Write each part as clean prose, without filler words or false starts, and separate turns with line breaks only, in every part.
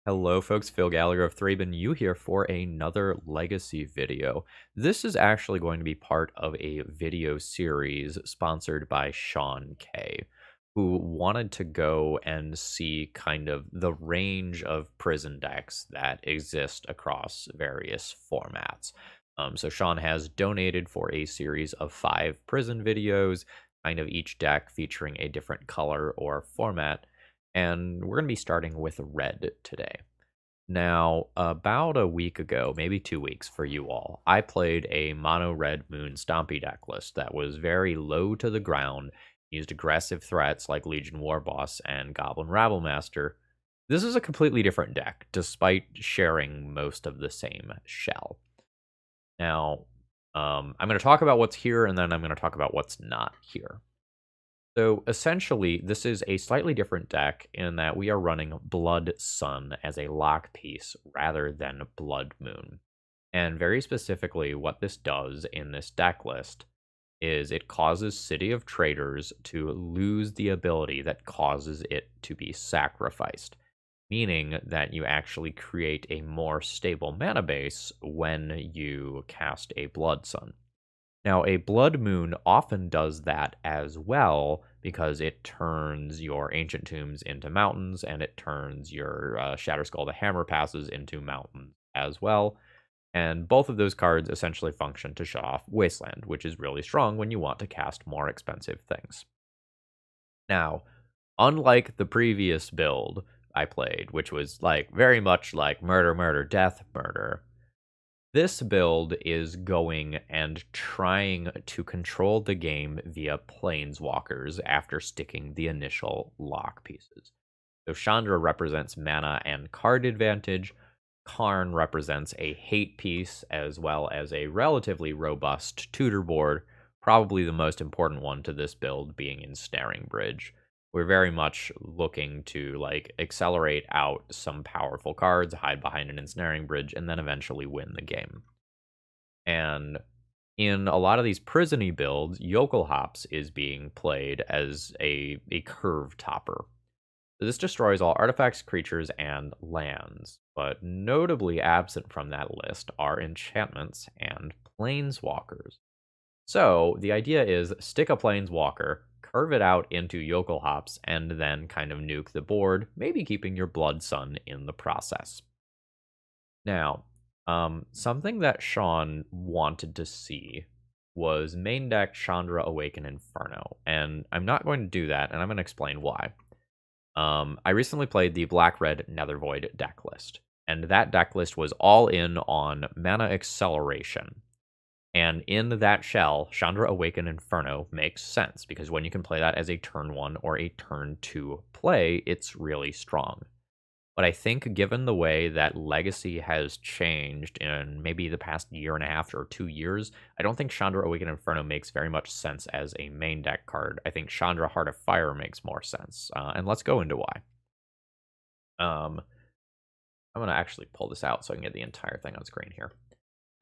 Hello folks, Phil Gallagher of ThrabenU here for another Legacy video. This is actually going to be part of a video series sponsored by Sean K, who wanted to go and see kind of the range of prison decks that exist across various formats. So Sean has donated for a series of 5 prison videos, kind of each deck featuring a different color or format, and we're going to be starting with red today. Now, about a week ago, maybe 2 weeks for you all, I played a mono red moon Stompy deck list that was very low to the ground, used aggressive threats like Legion Warboss and Goblin Rabblemaster. This is a completely different deck, despite sharing most of the same shell. Now, I'm going to talk about what's here, and then I'm going to talk about what's not here. So essentially, this is a slightly different deck in that we are running Blood Sun as a lock piece rather than Blood Moon. And very specifically, what this does in this deck list is it causes City of Traders to lose the ability that causes it to be sacrificed, meaning that you actually create a more stable mana base when you cast a Blood Sun. Now, a Blood Moon often does that as well because it turns your Ancient Tombs into mountains and it turns your Shatterskull the Hammer passes into mountains as well. And both of those cards essentially function to shut off Wasteland, which is really strong when you want to cast more expensive things. Now, unlike the previous build I played, which was like very much like murder, murder, death, murder, this build is going and trying to control the game via planeswalkers after sticking the initial lock pieces. So Chandra represents mana and card advantage. Karn represents a hate piece as well as a relatively robust tutor board, probably the most important one to this build being Ensnaring Bridge. We're very much looking to accelerate out some powerful cards, hide behind an Ensnaring Bridge, and then eventually win the game. And in a lot of these prisony builds, Jokulhaups is being played as a curve topper. This destroys all artifacts, creatures, and lands, but notably absent from that list are enchantments and planeswalkers. So the idea is stick a planeswalker, curve it out into Jokulhaups, and then kind of nuke the board, maybe keeping your Blood Sun in the process. Now, something that Sean wanted to see was main deck Chandra Awaken Inferno, and I'm not going to do that, and I'm going to explain why. I recently played the Black-Red Nethervoid deck list, and that deck list was all in on mana acceleration. And in that shell, Chandra Awaken Inferno makes sense, because when you can play that as a turn 1 or a turn 2 play, it's really strong. But I think given the way that Legacy has changed in maybe the past year and a half or 2 years, I don't think Chandra Awaken Inferno makes very much sense as a main deck card. I think Chandra Heart of Fire makes more sense. And let's go into why. I'm going to actually pull this out so I can get the entire thing on screen here.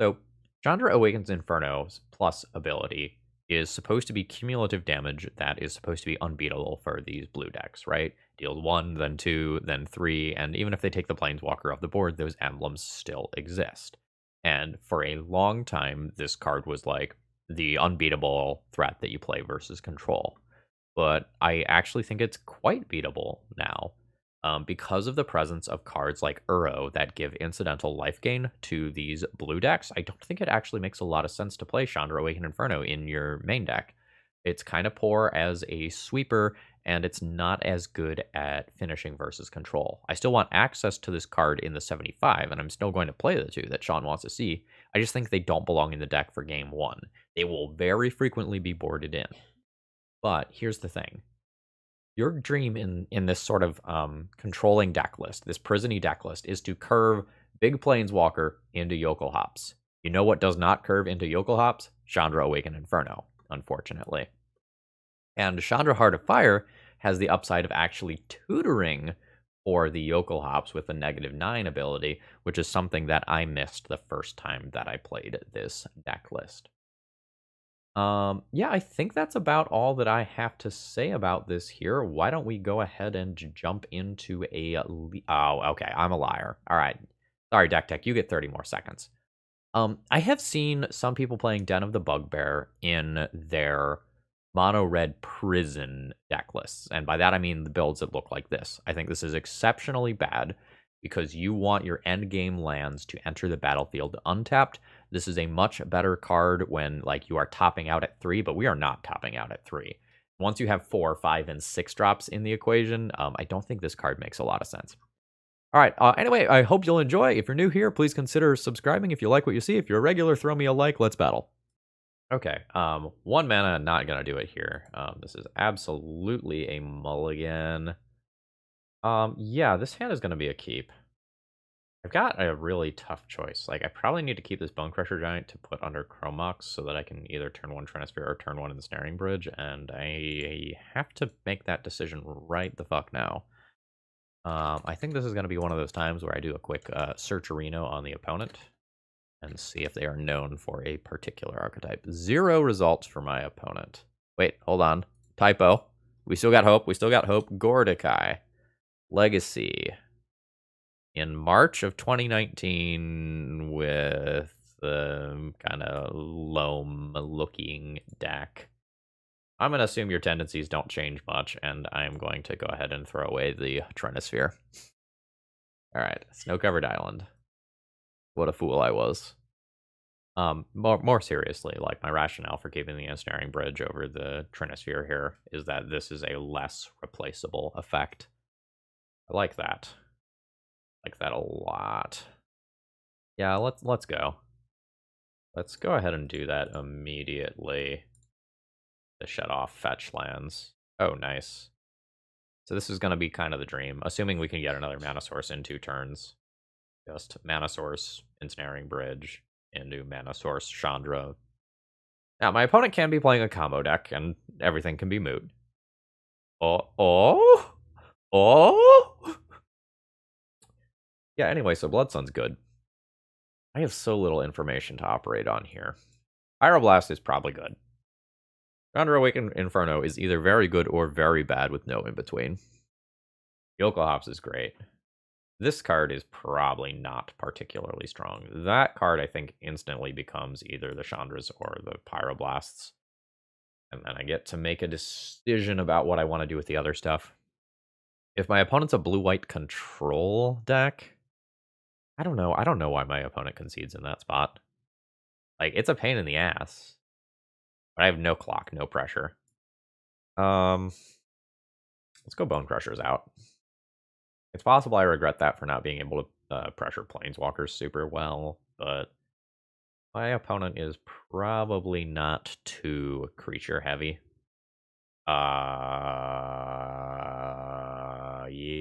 So Chandra Awakens Inferno's plus ability is supposed to be cumulative damage that is supposed to be unbeatable for these blue decks, right? Deals 1, then 2, then 3, and even if they take the Planeswalker off the board, those emblems still exist. And for a long time, this card was like the unbeatable threat that you play versus control. But I actually think it's quite beatable now. Because of the presence of cards like Uro that give incidental life gain to these blue decks, I don't think it actually makes a lot of sense to play Chandra Awaken Inferno in your main deck. It's kind of poor as a sweeper, and it's not as good at finishing versus control. I still want access to this card in the 75, and I'm still going to play the 2 that Sean wants to see. I just think they don't belong in the deck for game 1. They will very frequently be boarded in. But here's the thing. Your dream in this sort of controlling deck list, this prisony deck list, is to curve big Planeswalker into Jokulhaups. You know what does not curve into Jokulhaups? Chandra Awaken Inferno, unfortunately. And Chandra Heart of Fire has the upside of actually tutoring for the Jokulhaups with the -9 ability, which is something that I missed the first time that I played this deck list. Yeah, I think that's about all that I have to say about this here. Why don't we go ahead and jump into oh, okay, I'm a liar. All right. Sorry, Deck Tech, you get 30 more seconds. I have seen some people playing Den of the Bugbear in their mono red prison deck lists. And by that, I mean the builds that look like this. I think this is exceptionally bad because you want your end game lands to enter the battlefield untapped. This is a much better card when like you are topping out at 3, but we are not topping out at 3. Once you have 4, 5, and 6 drops in the equation, I don't think this card makes a lot of sense. All right. Anyway, I hope you'll enjoy. If you're new here, please consider subscribing. If you like what you see, if you're a regular, throw me a like. Let's battle. Okay. 1 mana, not gonna do it here. This is absolutely a mulligan. Yeah, this hand is gonna be a keep. I've got a really tough choice. Like, I probably need to keep this Bone Crusher Giant to put under Chromox so that I can either turn 1 Transfer or turn 1 Ensnaring Bridge, and I have to make that decision right the fuck now. I think this is going to be one of those times where I do a quick searcherino on the opponent and see if they are known for a particular archetype. 0 results for my opponent. Wait, hold on. Typo. We still got hope. We still got hope. Gordikai. Legacy. In March of 2019 with kind of loam-looking deck. I'm going to assume your tendencies don't change much, and I'm going to go ahead and throw away the Trinosphere. All right, Snow-Covered Island. What a fool I was. More seriously, like my rationale for keeping the Ensnaring Bridge over the Trinosphere here is that this is a less replaceable effect. I like that. I like that a lot. Yeah, let's go. Let's go ahead and do that immediately. To shut off fetch lands. Oh, nice. So this is going to be kind of the dream, assuming we can get another mana source in 2 turns. Just mana source, Ensnaring Bridge, into mana source, Chandra. Now, my opponent can be playing a combo deck, and everything can be moot. Oh! Yeah, anyway, so Blood Sun's good. I have so little information to operate on here. Pyroblast is probably good. Chandra Awakened Inferno is either very good or very bad with no in-between. Jokulhaups is great. This card is probably not particularly strong. That card, I think, instantly becomes either the Chandras or the Pyroblasts. And then I get to make a decision about what I want to do with the other stuff. If my opponent's a blue-white control deck, I don't know. I don't know why my opponent concedes in that spot. Like, it's a pain in the ass. But I have no clock, no pressure. Let's go Bone Crushers out. It's possible I regret that for not being able to pressure Planeswalkers super well, but my opponent is probably not too creature heavy.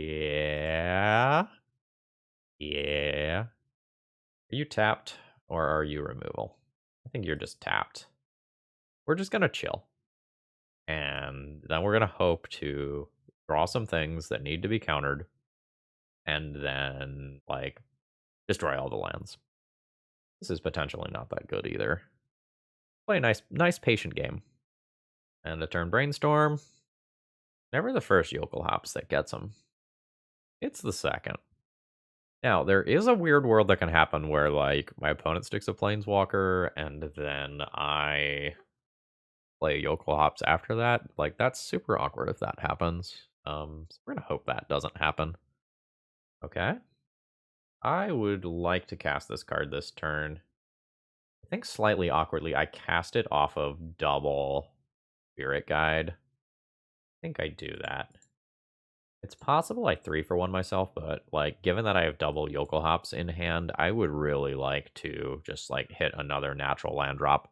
Yeah. Yeah. Are you tapped or are you removal? I think you're just tapped. We're just gonna chill. And then we're gonna hope to draw some things that need to be countered. And then, like, destroy all the lands. This is potentially not that good either. Play a nice patient game. And a turn Brainstorm. Never the first Jokulhaups that gets them. It's the second. Now, there is a weird world that can happen where, like, my opponent sticks a Planeswalker, and then I play Jokulhaups after that. Like, that's super awkward if that happens. So we're gonna hope that doesn't happen. Okay. I would like to cast this card this turn. I think slightly awkwardly, I cast it off of double Spirit Guide. I think I do that. It's possible I 3-for-1 myself, but, like, given that I have double Jokulhaups in hand, I would really like to just, like, hit another natural land drop.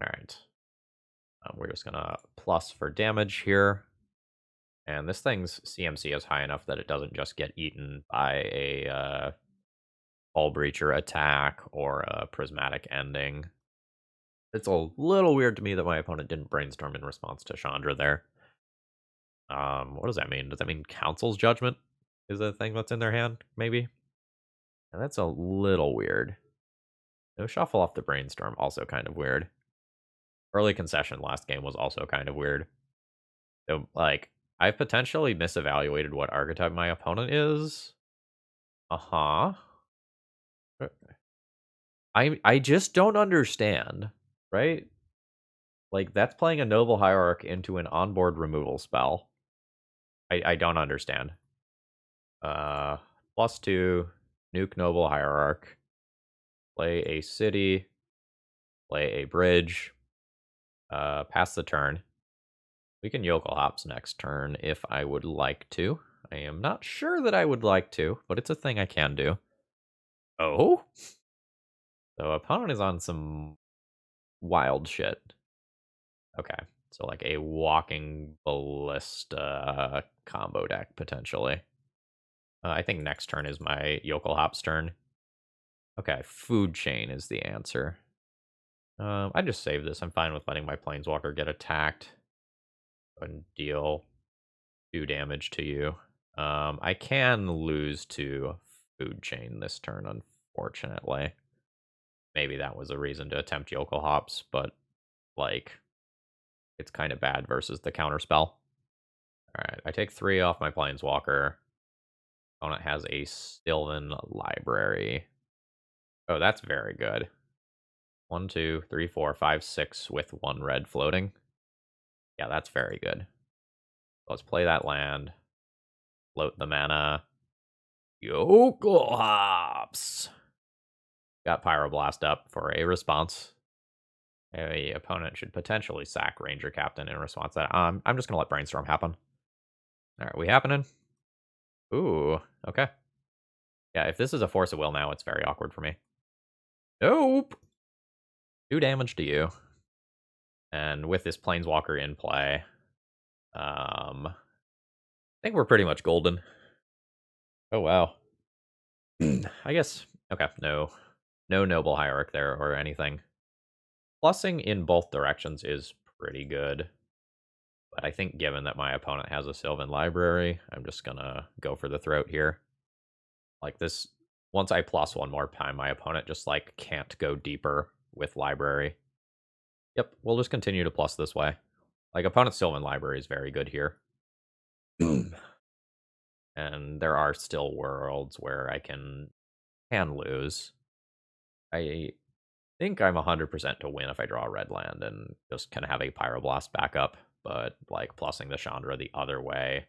Alright. We're just gonna plus for damage here. And this thing's CMC is high enough that it doesn't just get eaten by a Hull Breacher attack or a Prismatic Ending. It's a little weird to me that my opponent didn't Brainstorm in response to Chandra there. What does that mean? Does that mean Council's Judgment is a thing that's in their hand, maybe? And that's a little weird. No shuffle off the Brainstorm, also kind of weird. Early concession last game was also kind of weird. So, like, I've potentially misevaluated what archetype my opponent is. Uh-huh. I just don't understand, right? Like, that's playing a Noble Hierarch into an onboard removal spell. I don't understand. +2, nuke Noble Hierarch, play a city, play a bridge, pass the turn. We can Jokulhaups next turn if I would like to. I am not sure that I would like to, but it's a thing I can do. Oh? So opponent is on some wild shit. Okay. So like a walking ballista combo deck, potentially. I think next turn is my Jokulhaups turn. Okay, food chain is the answer. I just save this. I'm fine with letting my planeswalker get attacked and deal 2 damage to you. I can lose to food chain this turn, unfortunately. Maybe that was a reason to attempt Jokulhaups, but like it's kind of bad versus the counterspell. Alright, I take 3 off my planeswalker. Opponent has a Sylvan Library. Oh, that's very good. 1, 2, 3, 4, 5, 6 with 1 red floating. Yeah, that's very good. Let's play that land. Float the mana. Jokulhaups. Got Pyroblast up for a response. A opponent should potentially sack Ranger Captain in response to that. I'm just going to let Brainstorm happen. All right, we happening? Ooh, okay. Yeah, if this is a Force of Will now, it's very awkward for me. Nope. 2 damage to you. And with this Planeswalker in play, I think we're pretty much golden. Oh, wow. I guess, okay, no Noble Hierarch there or anything. Plussing in both directions is pretty good. But I think given that my opponent has a Sylvan Library, I'm just gonna go for the throat here. Like this, once I plus 1 more time, my opponent just like can't go deeper with Library. Yep, we'll just continue to plus this way. Like opponent's Sylvan Library is very good here. Boom. And there are still worlds where I can lose. I think I'm 100% to win if I draw a red land and just kind of have a Pyroblast backup, but like plussing the Chandra the other way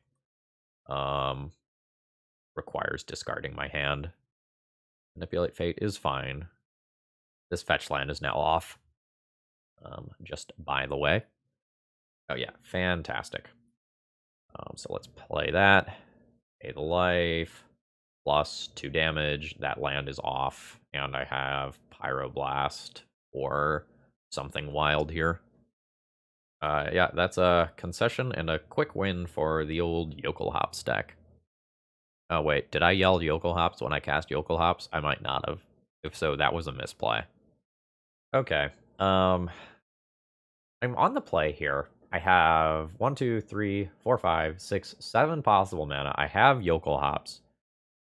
requires discarding my hand. Manipulate Fate is fine. This fetch land is now off. Just by the way. Oh yeah, fantastic. So let's play that. Pay the life. Plus 2 damage. That land is off. And I have Pyroblast or something wild here. Yeah, that's a concession and a quick win for the old Jokulhaups deck. Oh, wait, did I yell Jokulhaups when I cast Jokulhaups? I might not have. If so, that was a misplay. Okay, I'm on the play here. I have 1, 2, 3, 4, 5, 6, 7 possible mana. I have Jokulhaups.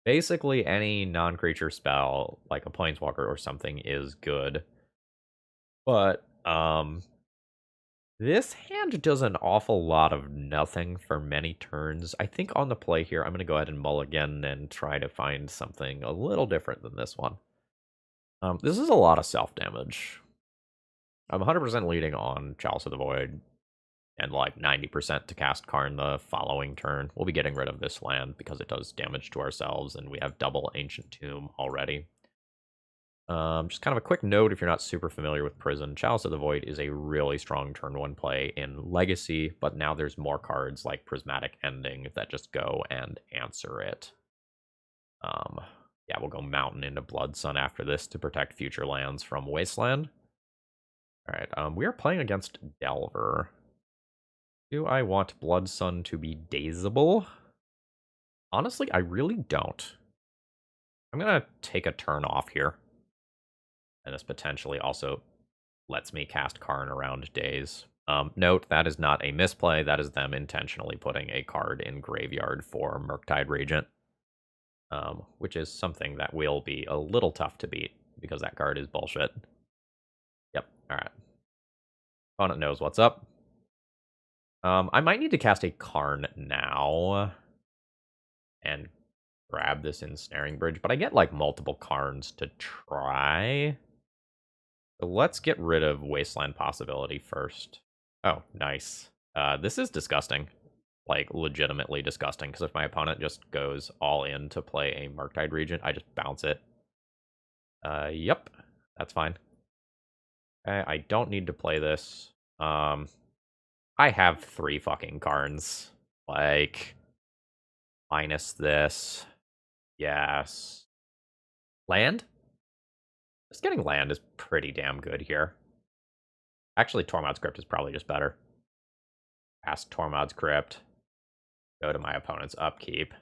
Basically, any non-creature spell, like a Planeswalker or something, is good. But, this hand does an awful lot of nothing for many turns. I think on the play here, I'm going to go ahead and mulligan and try to find something a little different than this one. This is a lot of self-damage. I'm 100% leading on Chalice of the Void, and like 90% to cast Karn the following turn. We'll be getting rid of this land because it does damage to ourselves, and we have double Ancient Tomb already. Just kind of a quick note if you're not super familiar with Prison, Chalice of the Void is a really strong turn 1 play in Legacy, but now there's more cards like Prismatic Ending that just go and answer it. Yeah, we'll go Mountain into Blood Sun after this to protect future lands from Wasteland. Alright, we are playing against Delver. Do I want Blood Sun to be dazeable? Honestly, I really don't. I'm gonna take a turn off here. And this potentially also lets me cast Karn around days. Note, that is not a misplay. That is them intentionally putting a card in graveyard for Murktide Regent. Which is something that will be a little tough to beat, because that card is bullshit. Yep, alright. Opponent knows what's up. I might need to cast a Karn now and grab this Ensnaring Bridge, but I get like multiple Karns to try. So let's get rid of Wasteland Possibility first. Oh, nice. This is disgusting. Like, legitimately disgusting, because if my opponent just goes all in to play a Murktide Regent, I just bounce it. Yep. That's fine. Okay, I don't need to play this. I have 3 fucking Karns. Like, minus this. Yes. Land? Just getting land is pretty damn good here. Actually, Tormod's Crypt is probably just better. Cast Tormod's Crypt. Go to my opponent's upkeep.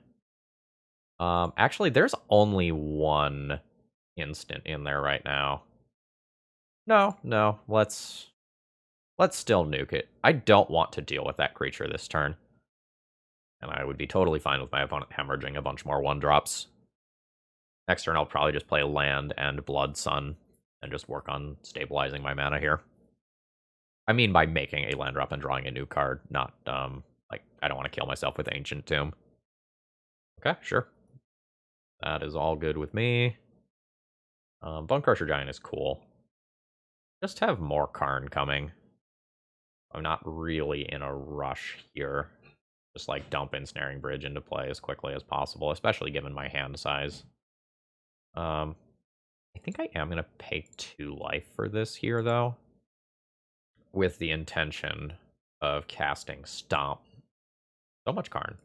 Actually, there's only one instant in there right now. No, let's still nuke it. I don't want to deal with that creature this turn. And I would be totally fine with my opponent hemorrhaging a bunch more 1-drops. Next turn, I'll probably just play land and Blood Sun and just work on stabilizing my mana here. I mean by making a land drop and drawing a new card, not, like, I don't want to kill myself with Ancient Tomb. Okay, sure. That is all good with me. Bone Crusher Giant is cool. Just have more Karn coming. I'm not really in a rush here. Just like dump Ensnaring Bridge into play as quickly as possible, especially given my hand size. I think I am going to pay 2 life for this here, though. With the intention of casting Stomp. So much Karn.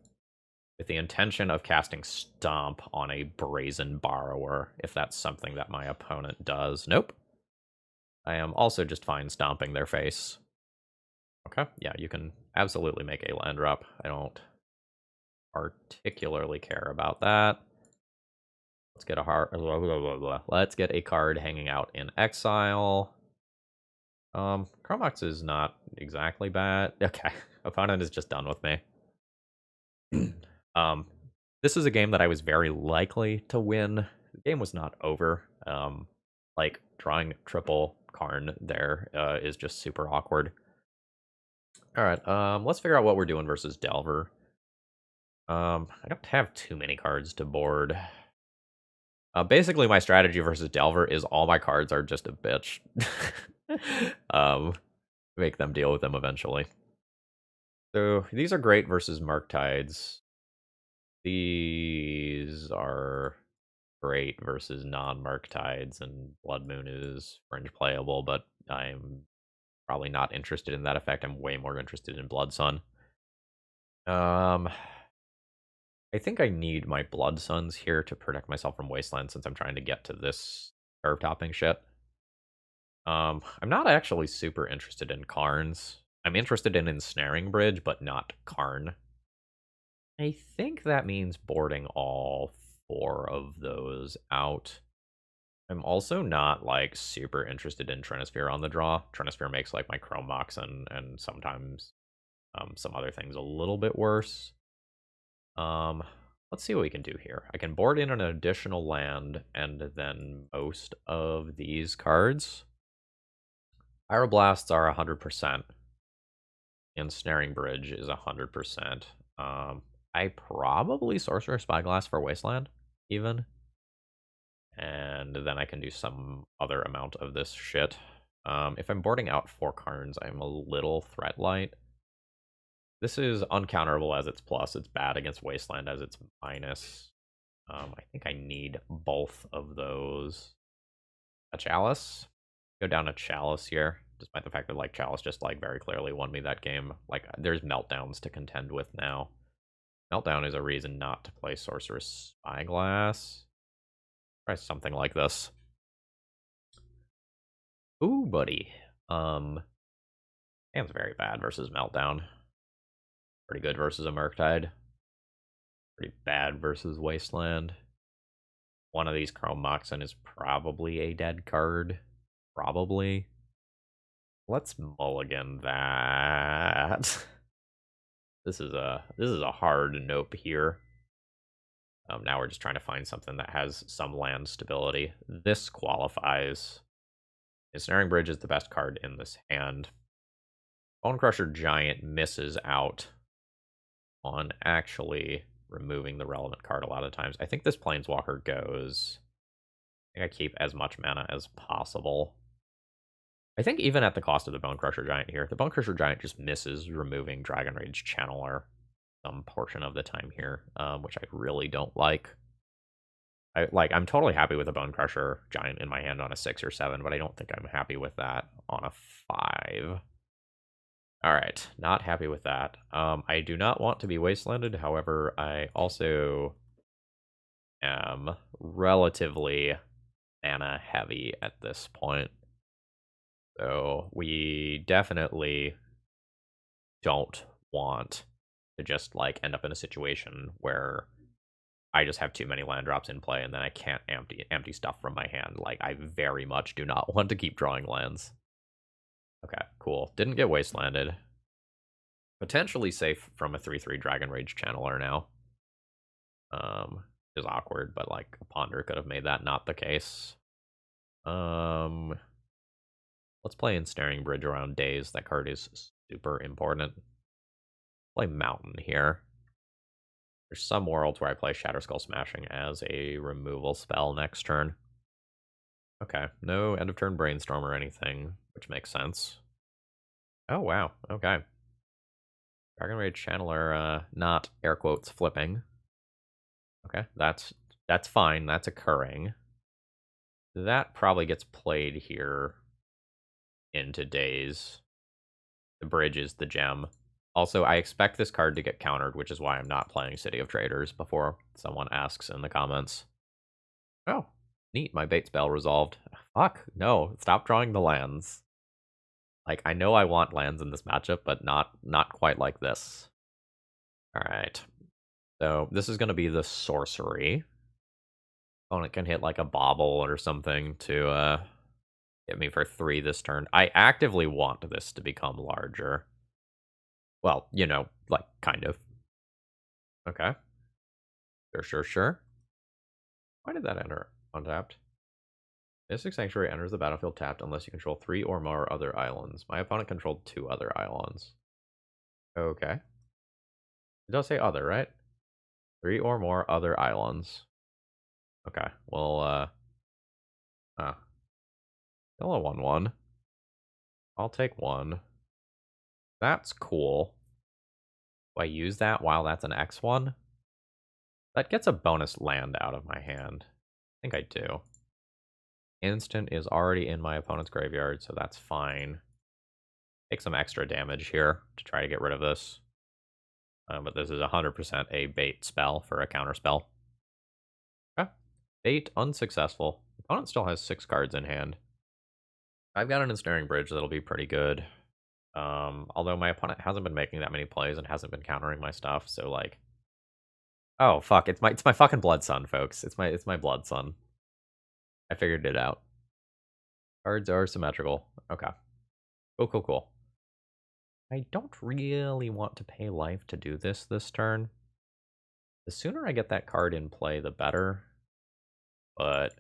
With the intention of casting Stomp on a Brazen Borrower, if that's something that my opponent does. Nope. I am also just fine stomping their face. Okay, yeah, you can absolutely make a land drop. I don't particularly care about that. Let's get let's get a card hanging out in exile. Chromox is not exactly bad. Okay, opponent is just done with me. This is a game that I was very likely to win. The game was not over. Like drawing triple Karn there is just super awkward. All right, let's figure out what we're doing versus Delver. I don't have too many cards to board. Basically, my strategy versus Delver is all my cards are just a bitch. Make them deal with them eventually. So these are great versus Murktides. These are great versus non-Murktides, and Blood Moon is fringe playable, but I'm probably not interested in that effect. I'm way more interested in Blood Sun. I think I need my Blood Suns here to protect myself from Wasteland since I'm trying to get to this curve topping shit. I'm not actually super interested in Karns. I'm interested in Ensnaring Bridge, but not Karn. I think that means boarding all 4 of those out. I'm also not, like, super interested in Trinisphere on the draw. Trinisphere makes, like, my Chrome Mox and sometimes some other things a little bit worse. Let's see what we can do here. I can board in an additional land and then most of these cards. Pyroblasts are 100%. Ensnaring Bridge is 100%. I probably Sorcerer Spyglass for Wasteland, even. And then I can do some other amount of this shit. If I'm boarding out 4 Karns, I'm a little threat light. This is uncounterable as its plus. It's bad against Wasteland as its minus. I think I need both of those. A Chalice? Go down a Chalice here, despite the fact that, like, Chalice just, like, very clearly won me that game. Like, there's Meltdowns to contend with now. Meltdown is a reason not to play Sorceress Spyglass. Try something like this. Ooh, buddy. Game's very bad versus Meltdown. Pretty good versus a Murktide. Pretty bad versus Wasteland. One of these Chrome Moxen is probably a dead card. Probably. Let's mulligan that. This is a hard nope here. Now we're just trying to find something that has some land stability. This qualifies. Ensnaring Bridge is the best card in this hand. Bone Crusher Giant misses out on actually removing the relevant card a lot of times. I think this Planeswalker goes... I think I keep as much mana as possible. I think even at the cost of the Bone Crusher Giant here, the Bone Crusher Giant just misses removing Dragon Rage Channeler some portion of the time here, which I really don't like. I'm totally happy with a Bone Crusher Giant in my hand on a 6 or 7, but I don't think I'm happy with that on a 5. Alright, not happy with that. I do not want to be wastelanded, however, I also am relatively mana heavy at this point. So we definitely don't want to just like end up in a situation where I just have too many land drops in play and then I can't empty stuff from my hand. Like, I very much do not want to keep drawing lands. Okay, cool. Didn't get wastelanded. Potentially safe from a 3/3 Dragon Rage Channeler now. Is awkward, but like a Ponder could have made that not the case. Let's play Ensnaring Bridge around Daze. That card is super important. Play Mountain here. There's some worlds where I play Shatterskull Smashing as a removal spell next turn. Okay, no end of turn Brainstorm or anything, which makes sense. Oh, wow, okay. Dragon Rage Channeler, not air quotes flipping. Okay, that's fine, that's occurring. That probably gets played here into Daze. The bridge is the gem. Also, I expect this card to get countered, which is why I'm not playing City of Traders before someone asks in the comments. Oh, neat, my bait spell resolved. Fuck, no, stop drawing the lands. Like, I know I want lands in this matchup, but not quite like this. Alright. So, this is going to be the sorcery. Opponent can hit like a bobble or something to hit me for 3 this turn. I actively want this to become larger. Well, you know, like, kind of. Okay. Sure. Why did that enter untapped? Mystic Sanctuary enters the battlefield tapped unless you control 3 or more other islands. My opponent controlled 2 other islands. Okay. It does say other, right? 3 or more other islands. Okay, well, still a 1/1. I'll take 1. That's cool. Do I use that while that's an X1? That gets a bonus land out of my hand. I think I do. Instant is already in my opponent's graveyard, so that's fine. Take some extra damage here to try to get rid of this. But this is 100% a bait spell for a counter spell. Okay. Bait unsuccessful. Opponent still has 6 cards in hand. I've got an Ensnaring Bridge that'll be pretty good. Although my opponent hasn't been making that many plays and hasn't been countering my stuff, so like... Oh, fuck, it's my fucking Blood Sun, folks. It's my Blood Sun. I figured it out. Cards are symmetrical. Okay. Cool. I don't really want to pay life to do this turn. The sooner I get that card in play, the better. But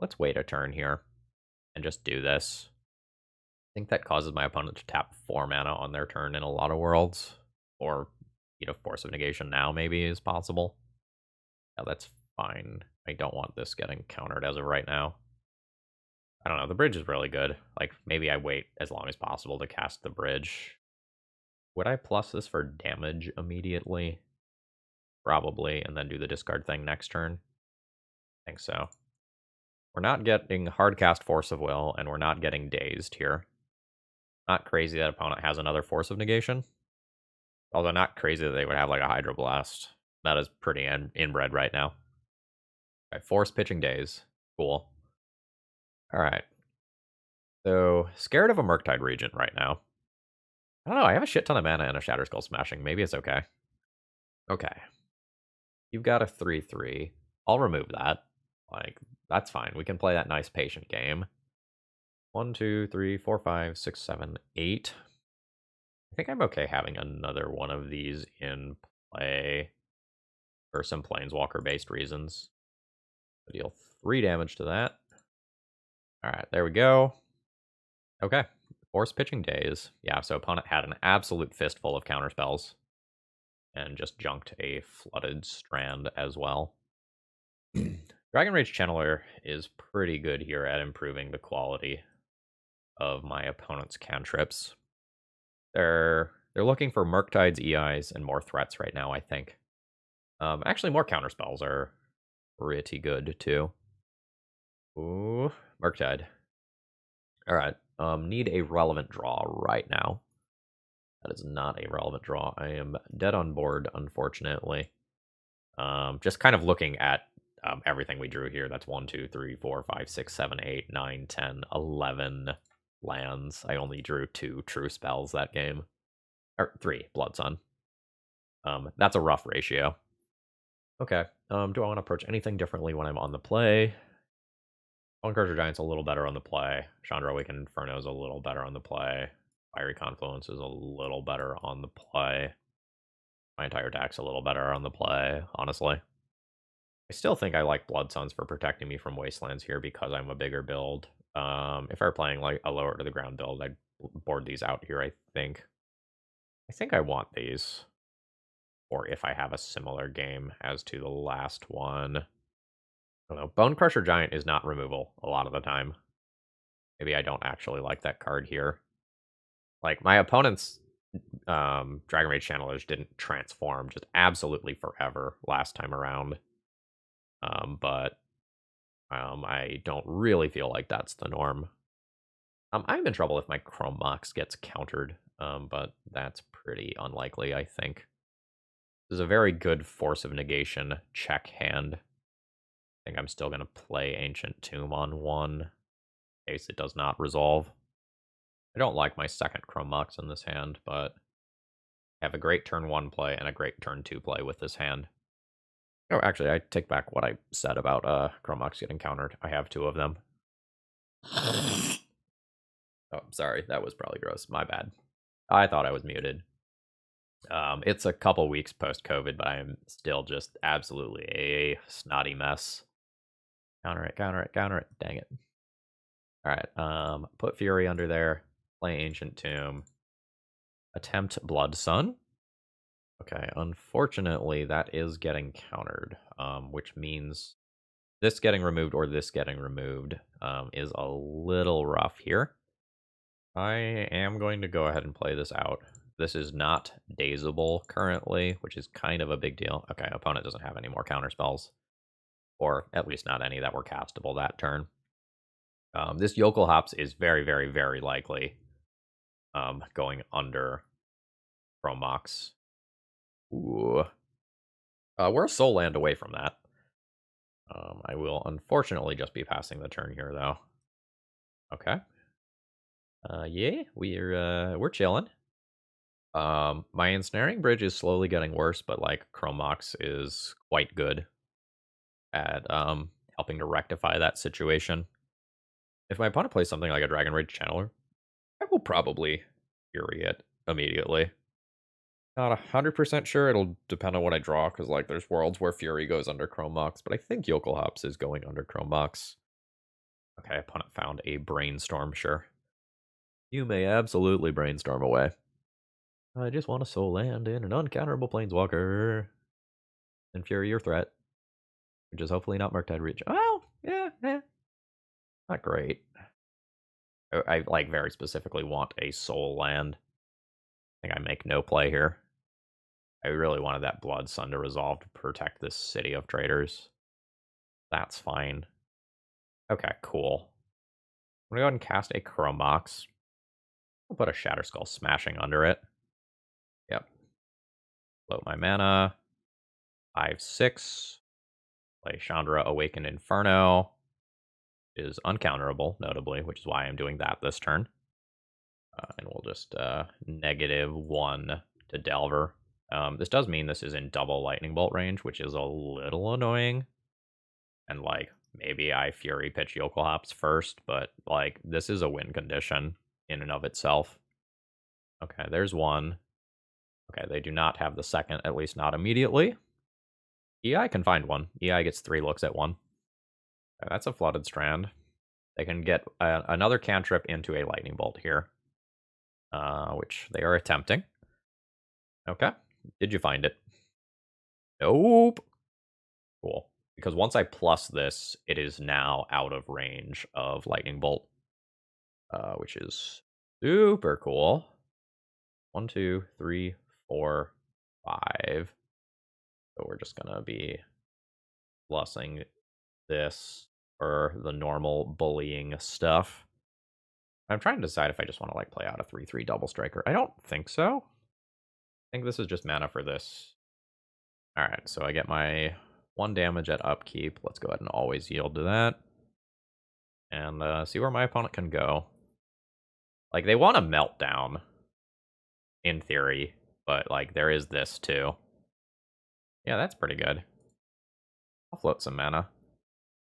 let's wait a turn here and just do this. I think that causes my opponent to tap 4 mana on their turn in a lot of worlds. Or, you know, Force of Negation now maybe is possible. Yeah, that's fine. I don't want this getting countered as of right now. I don't know, the bridge is really good. Like, maybe I wait as long as possible to cast the bridge. Would I plus this for damage immediately? Probably, and then do the discard thing next turn? I think so. We're not getting hardcast Force of Will, and we're not getting Dazed here. Not crazy that opponent has another Force of Negation. Although not crazy that they would have like a Hydroblast. That is pretty inbred right now. Alright, Force Pitching Daze. Cool. Alright. So, scared of a Murktide Regent right now. I don't know, I have a shit ton of mana and a Shatterskull Smashing. Maybe it's okay. Okay. You've got a 3/3. I'll remove that. Like, that's fine. We can play that nice patient game. 1, 2, 3, 4, 5, 6, 7, 8. I think I'm okay having another one of these in play for some Planeswalker-based reasons. I deal 3 damage to that. Alright, there we go. Okay. Force pitching days. Yeah, so opponent had an absolute fistful of counterspells. And just junked a flooded strand as well. Dragon Rage Channeler is pretty good here at improving the quality of my opponent's cantrips. They're looking for Murktide's EIs and more threats right now, I think. Actually, more counterspells are pretty good, too. Ooh, Murktide. Alright, need a relevant draw right now. That is not a relevant draw. I am dead on board, unfortunately. Just kind of looking at everything we drew here. That's 1, 2, 3, 4, 5, 6, 7, 8, 9, 10, 11 lands. I only drew 2 true spells that game. Or 3, Blood Sun. That's a rough ratio. Okay. Do I want to approach anything differently when I'm on the play? Bone Giant's a little better on the play. Chandra Awakened Inferno is a little better on the play. Fiery Confluence is a little better on the play. My entire deck's a little better on the play, honestly. I still think I like Blood Suns for protecting me from Wastelands here because I'm a bigger build. If I were playing like a lower to the ground build, I'd board these out here, I think. I think I want these. Or if I have a similar game as to the last one. I don't know. Bone Crusher Giant is not removal a lot of the time. Maybe I don't actually like that card here. Like, my opponent's Dragon Rage Channelers didn't transform just absolutely forever last time around. But I don't really feel like that's the norm. I'm in trouble if my Chrome Mox gets countered, but that's pretty unlikely, I think. This is a very good Force of Negation check hand. I think I'm still going to play Ancient Tomb on 1, in case it does not resolve. I don't like my second Chrome Mox in this hand, but I have a great turn 1 play and a great turn 2 play with this hand. Oh, actually, I take back what I said about Chrome Mox getting countered. I have 2 of them. Oh, sorry. That was probably gross. My bad. I thought I was muted. It's a couple weeks post-COVID, but I am still just absolutely a snotty mess. Counter it, counter it, counter it. Dang it. Alright, put Fury under there. Play Ancient Tomb. Attempt Blood Sun. Okay, unfortunately, that is getting countered, which means this getting removed or this getting removed is a little rough here. I am going to go ahead and play this out. This is not dazable currently, which is kind of a big deal. Okay, opponent doesn't have any more counter spells. Or at least not any that were castable that turn. This Jokulhaups is very, very, very likely going under Chrome Mox. Ooh. We're a soul land away from that. I will unfortunately just be passing the turn here, though. Okay. Yeah, we're chilling. My ensnaring bridge is slowly getting worse, but like Chrome Mox is quite good at helping to rectify that situation. If my opponent plays something like a Dragon Rage Channeler, I will probably Fury it immediately. Not 100% sure. It'll depend on what I draw, because like there's worlds where Fury goes under Chrome Mox, but I think Jokulhaups is going under Chrome Mox. Okay, opponent found a Brainstorm, sure. You may absolutely brainstorm away. I just want a soul land in an uncounterable planeswalker. And Fury your threat. Which is hopefully not Murktide Reach. Oh, yeah. Not great. I like very specifically want a soul land. I think I make no play here. I really wanted that Blood Sun to resolve to protect this city of traitors. That's fine. Okay, cool. I'm gonna go ahead and cast a Chrome Mox. I'll put a Shatterskull Smashing under it. Yep. Float my mana. 5/6. Play Chandra Awakened Inferno. Is uncounterable, notably, which is why I'm doing that this turn. And we'll just -1 to Delver. This does mean this is in double Lightning Bolt range, which is a little annoying. And, like, maybe I Fury pitch Jokulhaups first, but, like, this is a win condition in and of itself. Okay, there's one. Okay, they do not have the second, at least not immediately. EI can find one. EI gets 3 looks at 1. Okay, that's a Flooded Strand. They can get another cantrip into a Lightning Bolt here. which they are attempting. Okay. Did you find it? Nope. Cool. Because once I plus this, it is now out of range of Lightning Bolt, which is super cool. 1, 2, 3, 4, 5. So we're just going to be plussing this for the normal bullying stuff. I'm trying to decide if I just want to like play out a 3/3 double striker. I don't think so. I think this is just mana for this. All right, so I get my 1 damage at upkeep. Let's go ahead and always yield to that. And see where my opponent can go. Like, they want a meltdown, in theory, but like there is this too. Yeah, that's pretty good. I'll float some mana.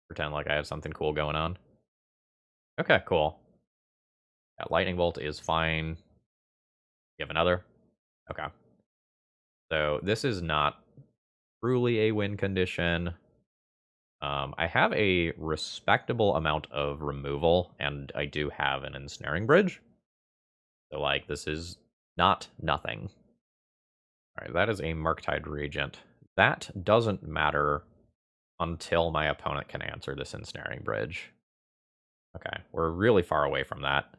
Pretend like I have something cool going on. Okay, cool. Yeah, Lightning Bolt is fine. You have another? Okay. So this is not truly a win condition. I have a respectable amount of removal, and I do have an ensnaring bridge. So, like, this is not nothing. Alright, that is a Murktide Regent. That doesn't matter until my opponent can answer this ensnaring bridge. Okay, we're really far away from that.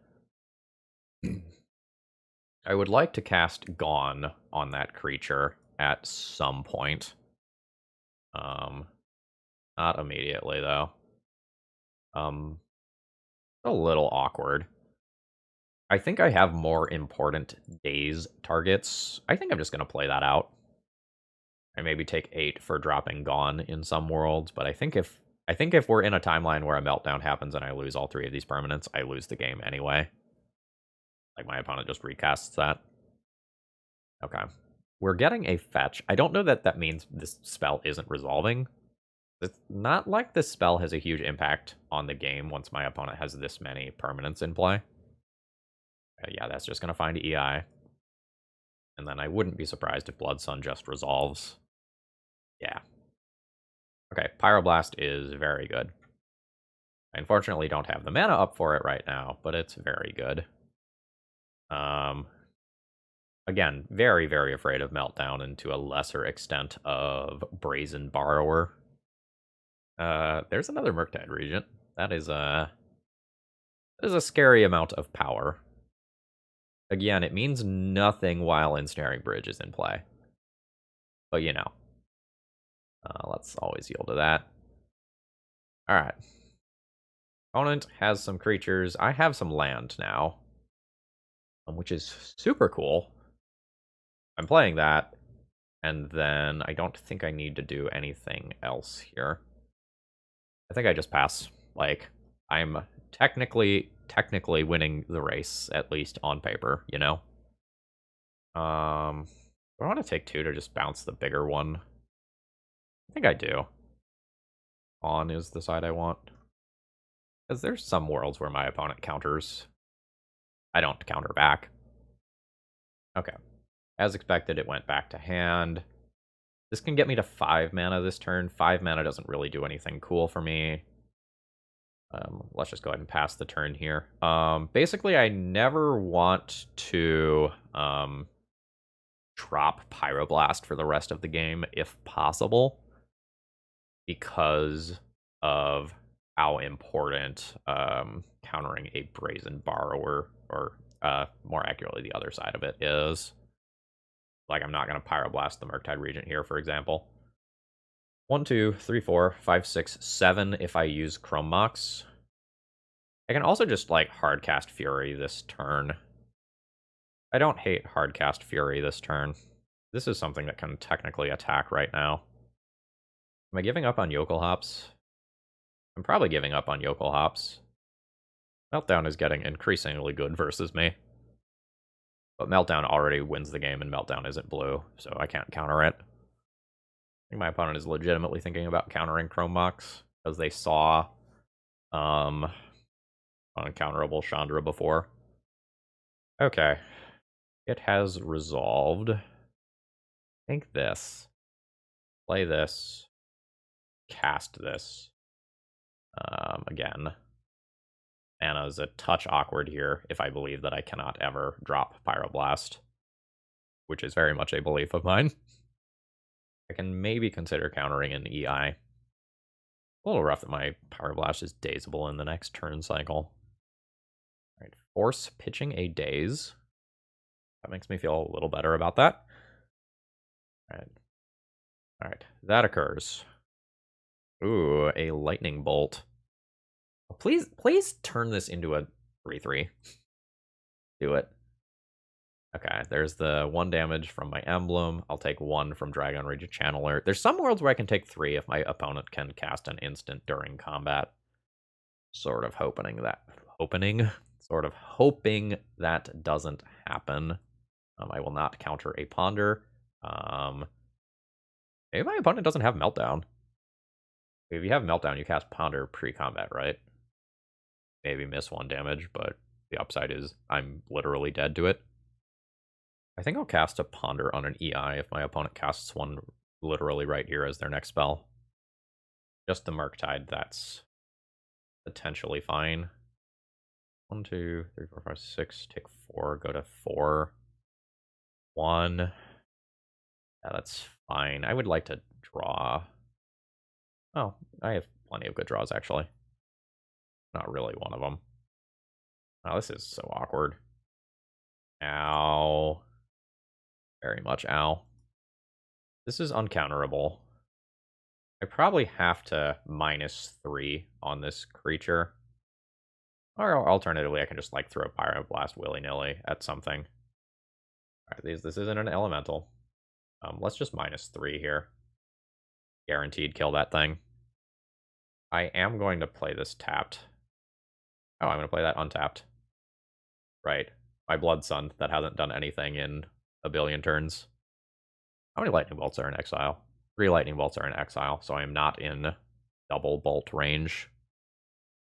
I would like to cast Gone on that creature at some point. Not immediately, though. A little awkward. I think I have more important days targets. I think I'm just going to play that out. I maybe take 8 for dropping Gone in some worlds, but I think if we're in a timeline where a meltdown happens and I lose all 3 of these permanents, I lose the game anyway. Like, my opponent just recasts that. Okay. We're getting a fetch. I don't know that that means this spell isn't resolving. It's not like this spell has a huge impact on the game once my opponent has this many permanents in play. Yeah, that's just going to find EI. And then I wouldn't be surprised if Blood Sun just resolves. Yeah. Okay, Pyroblast is very good. I unfortunately don't have the mana up for it right now, but it's very good. Again, very, very afraid of Meltdown, and to a lesser extent of Brazen Borrower. There's another Murktide Regent. That is a scary amount of power. Again, it means nothing while Ensnaring Bridge is in play. But you know. Let's always yield to that. Alright. Opponent has some creatures. I have some land now. Which is super cool. I'm playing that. And then I don't think I need to do anything else here. I think I just pass. Like, I'm technically winning the race, at least on paper, you know? Do I want to take 2 to just bounce the bigger one? I think I do. On is the side I want. Because there's some worlds where my opponent counters. I don't counter back. Okay. As expected, it went back to hand. This can get me to 5 mana this turn. 5 mana doesn't really do anything cool for me. Let's just go ahead and pass the turn here. Basically, I never want to drop Pyroblast for the rest of the game, if possible, because of how important countering a Brazen Borrower, or more accurately, the other side of it is. Like, I'm not going to Pyroblast the Murktide Regent here, for example. 1, 2, 3, 4, 5, 6, 7 if I use Chrome Mox. I can also just, like, Hardcast Fury this turn. I don't hate Hardcast Fury this turn. This is something that can technically attack right now. Am I giving up on Jokulhaups? I'm probably giving up on Jokulhaups. Meltdown is getting increasingly good versus me. But Meltdown already wins the game, and Meltdown isn't blue, so I can't counter it. I think my opponent is legitimately thinking about countering Chrome Mox, because they saw uncounterable Chandra before. Okay. It has resolved. I think this. Play this. Cast this. Again. Mana is a touch awkward here if I believe that I cannot ever drop Pyroblast, which is very much a belief of mine. I can maybe consider countering an EI. A little rough that my Pyroblast is dazeable in the next turn cycle. Alright, force pitching a daze. That makes me feel a little better about that. Alright, that occurs. Ooh, a lightning bolt. Please turn this into a 3/3. Do it. Okay, there's the 1 damage from my emblem. I'll take 1 from Dragon Rage Channeler. There's some worlds where I can take 3 if my opponent can cast an instant during combat. Sort of hoping that doesn't happen. I will not counter a Ponder. Maybe my opponent doesn't have Meltdown. If you have Meltdown, you cast Ponder pre-combat, right? Maybe miss 1 damage, but the upside is I'm literally dead to it. I think I'll cast a Ponder on an EI if my opponent casts one literally right here as their next spell. Just the Murktide, that's potentially fine. 1, 2, 3, 4, 5, 6, take 4, go to 4. 1. Yeah, that's fine. I would like to draw. Oh, I have plenty of good draws, actually. Not really one of them. Oh, this is so awkward. Ow. Very much ow. This is uncounterable. I probably have to -3 on this creature. Or alternatively, I can just like throw a Pyroblast willy-nilly at something. Alright, this isn't an elemental. Let's just -3 here. Guaranteed kill that thing. I am going to play this tapped. Oh, I'm going to play that untapped. Right. My Blood Sun that hasn't done anything in a billion turns. How many Lightning Bolts are in exile? 3 Lightning Bolts are in exile, so I am not in double bolt range.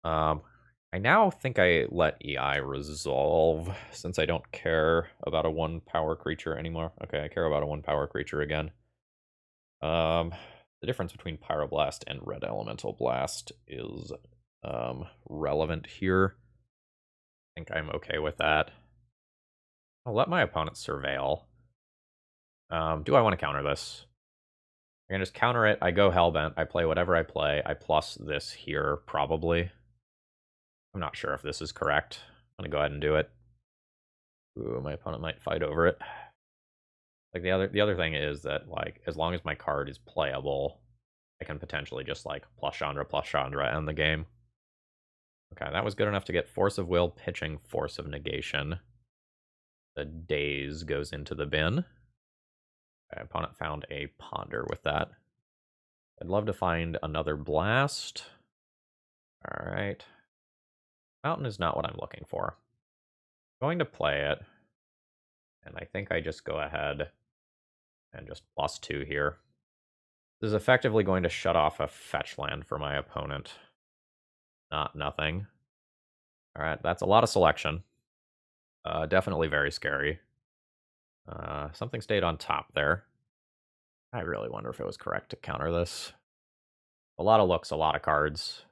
I now think I let EI resolve, since I don't care about a 1-power creature anymore. Okay, I care about a 1-power creature again. The difference between Pyroblast and Red Elemental Blast is relevant here. I think I'm okay with that. I'll let my opponent surveil. Do I want to counter this? I can just counter it. I go Hellbent. I play whatever I play. I plus this here, probably. I'm not sure if this is correct. I'm going to go ahead and do it. Ooh, my opponent might fight over it. Like, the other thing is that, like, as long as my card is playable, I can potentially just, like, plus Chandra, end the game. Okay, that was good enough to get Force of Will, pitching Force of Negation. The Daze goes into the bin. Okay, opponent found a Ponder with that. I'd love to find another Blast. Alright. Mountain is not what I'm looking for. I'm going to play it. And I think I just go ahead and just +2 here. This is effectively going to shut off a fetch land for my opponent. Not nothing. Alright, that's a lot of selection. Definitely very scary. Something stayed on top there. I really wonder if it was correct to counter this. A lot of looks, a lot of cards.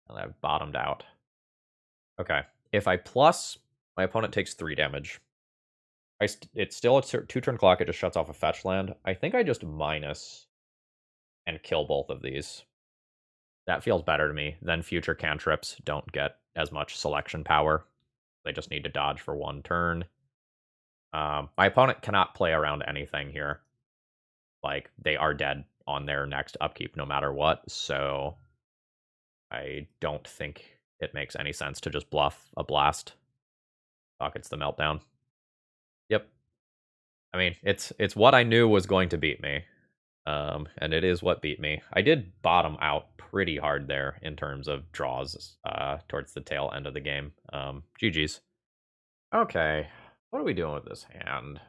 And I've bottomed out. Okay. If I plus, my opponent takes 3 damage. It's still a 2-turn clock. It just shuts off a fetch land. I think I just minus and kill both of these. That feels better to me. Then future cantrips don't get as much selection power. They just need to dodge for 1 turn. My opponent cannot play around anything here. Like, they are dead on their next upkeep no matter what, so I don't think it makes any sense to just bluff a blast. Pockets the Meltdown. Yep. I mean, it's what I knew was going to beat me. And it is what beat me. I did bottom out pretty hard there in terms of draws towards the tail end of the game. GG's. Okay, what are we doing with this hand?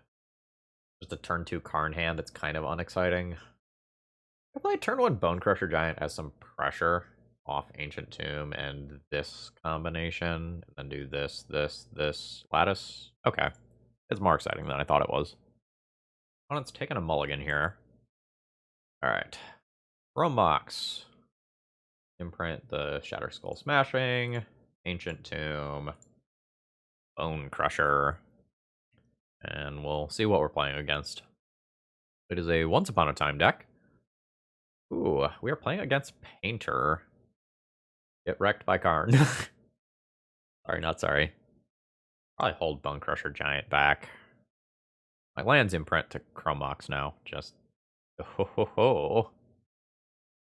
Just a turn 2 Karn hand that's kind of unexciting. I play turn 1 Bone Crusher Giant as some pressure off Ancient Tomb and this combination, and then do this, Lattice. Okay, it's more exciting than I thought it was. Opponent's taking a mulligan here. Alright. Romox. Imprint the Shatter Skull Smashing. Ancient Tomb, Bone Crusher, and we'll see what we're playing against. It is a Once Upon a Time deck. Ooh, we are playing against Painter. Get wrecked by Karn. Sorry, not sorry. Probably hold Bone Crusher Giant back. My land's imprint to Chromox now. Just. Oh.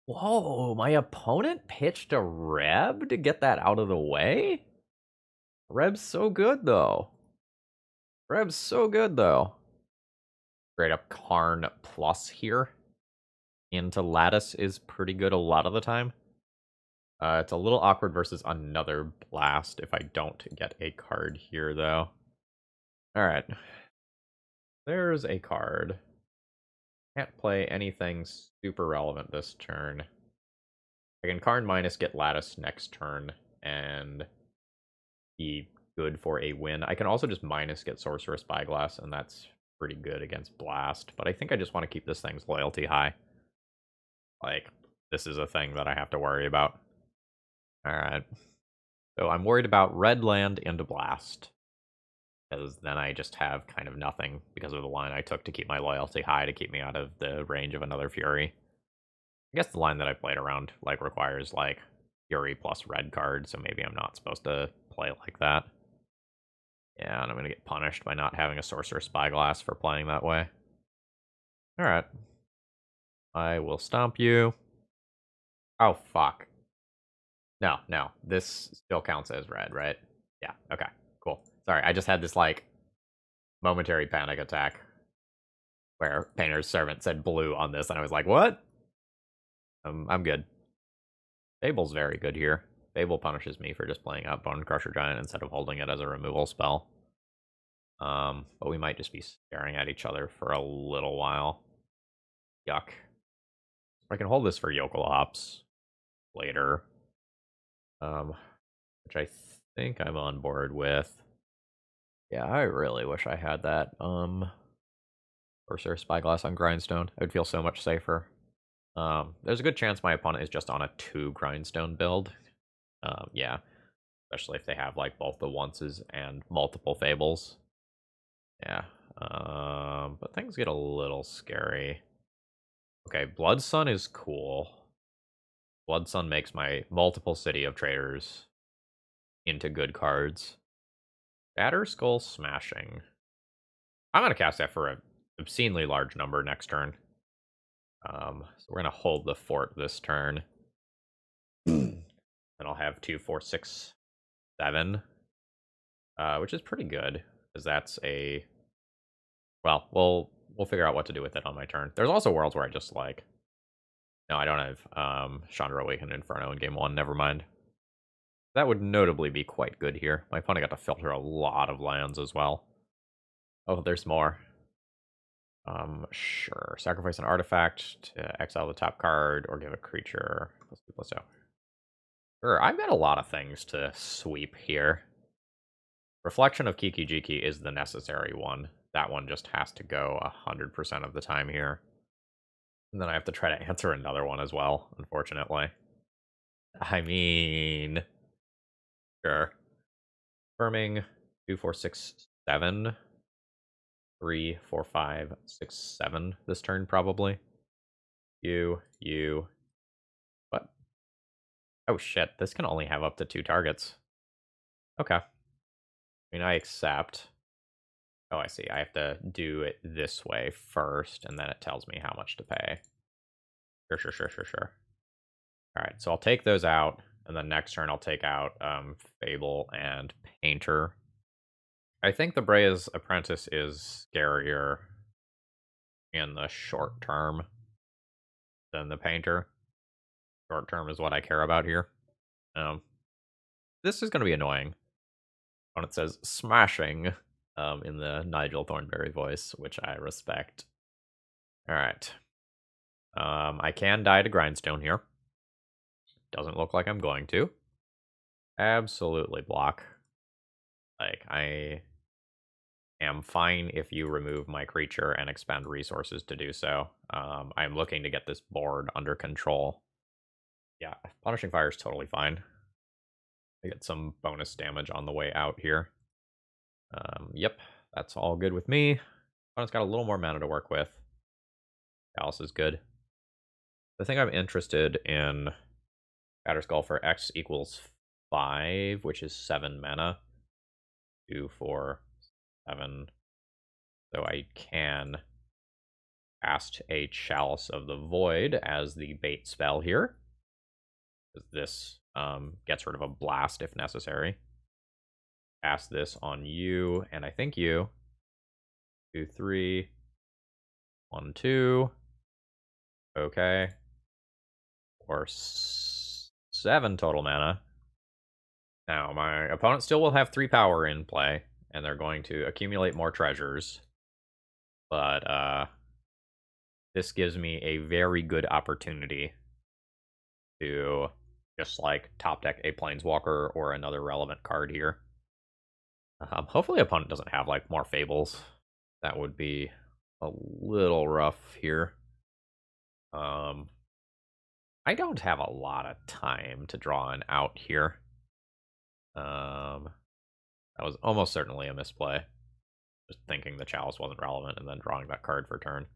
Whoa, my opponent pitched a Reb to get that out of the way? Reb's so good, though. Reb's so good, though. Straight up Karn plus here into Lattice is pretty good a lot of the time. It's a little awkward versus another Blast if I don't get a card here, though. Alright. There's a card. Can't play anything super relevant this turn. I can Karn minus get Lattice next turn and be good for a win. I can also just minus get Sorcerer Spyglass, and that's pretty good against Blast. But I think I just want to keep this thing's loyalty high. Like, this is a thing that I have to worry about. Alright. So I'm worried about red land into Blast. Because then I just have kind of nothing because of the line I took to keep my loyalty high to keep me out of the range of another Fury. I guess the line that I played around like requires like Fury plus red card, so maybe I'm not supposed to play like that. Yeah, and I'm gonna get punished by not having a Sorcerer Spyglass for playing that way. Alright. I will stomp you. Oh, fuck. No. This still counts as red, right? Yeah, okay. Cool. Sorry, I just had this, like, momentary panic attack where Painter's Servant said blue on this, and I was like, what? I'm good. Fable's very good here. Fable punishes me for just playing out Bone Crusher Giant instead of holding it as a removal spell. But we might just be staring at each other for a little while. Yuck. I can hold this for Jokulhaups later. Which I think I'm on board with. Yeah, I really wish I had that, Sorcerer Spyglass on Grindstone. I would feel so much safer. There's a good chance my opponent is just on a 2 Grindstone build. Yeah. Especially if they have, like, both the onces and multiple Fables. Yeah. But things get a little scary. Okay, Blood Sun is cool. Blood Sun makes my multiple City of Traders into good cards. Batter Skull Smashing. I'm going to cast that for an obscenely large number next turn. So we're going to hold the fort this turn. Then I'll have 2, 4, 6, 7. Which is pretty good, because that's a... Well, we'll figure out what to do with it on my turn. There's also worlds where I just, like... No, I don't have Chandra Awakened Inferno in game 1, never mind. That would notably be quite good here. My opponent got to filter a lot of lands as well. Oh, there's more. Sure. Sacrifice an artifact to exile the top card, or give a creature. Let's go. Sure, I've got a lot of things to sweep here. Reflection of Kiki Jiki is the necessary one. That one just has to go 100% of the time here. And then I have to try to answer another one as well, unfortunately. I mean... Sure. Firming 2, 4, 6, 7. 3, 4, 5, 6, 7 this turn, probably. You. What? Oh, shit. This can only have up to 2 targets. Okay. I mean, I accept. Oh, I see. I have to do it this way first, and then it tells me how much to pay. Sure. Alright, so I'll take those out, and then next turn I'll take out Fable and Painter. I think the Brea's Apprentice is scarier in the short term than the Painter. Short term is what I care about here. This is going to be annoying when it says smashing in the Nigel Thornberry voice, which I respect. Alright. I can die to Grindstone here. Doesn't look like I'm going to. Absolutely block. Like, I am fine if you remove my creature and expend resources to do so. I'm looking to get this board under control. Yeah, Punishing Fire is totally fine. I get some bonus damage on the way out here. Yep, that's all good with me. Opponent's got a little more mana to work with. Chalice is good. I think I'm interested in Batterskull for X equals 5, which is 7 mana. 2, 4, 7. So I can cast a Chalice of the Void as the bait spell here. This gets rid of a blast if necessary. Cast this on you, and I think you. 2, 3. 1, 2. Okay. Or 7 total mana. Now, my opponent still will have 3 power in play, and they're going to accumulate more treasures. But, this gives me a very good opportunity to just, like, top deck a Planeswalker or another relevant card here. Hopefully opponent doesn't have, like, more Fables. That would be a little rough here. I don't have a lot of time to draw an out here. That was almost certainly a misplay. Just thinking the Chalice wasn't relevant and then drawing that card for turn.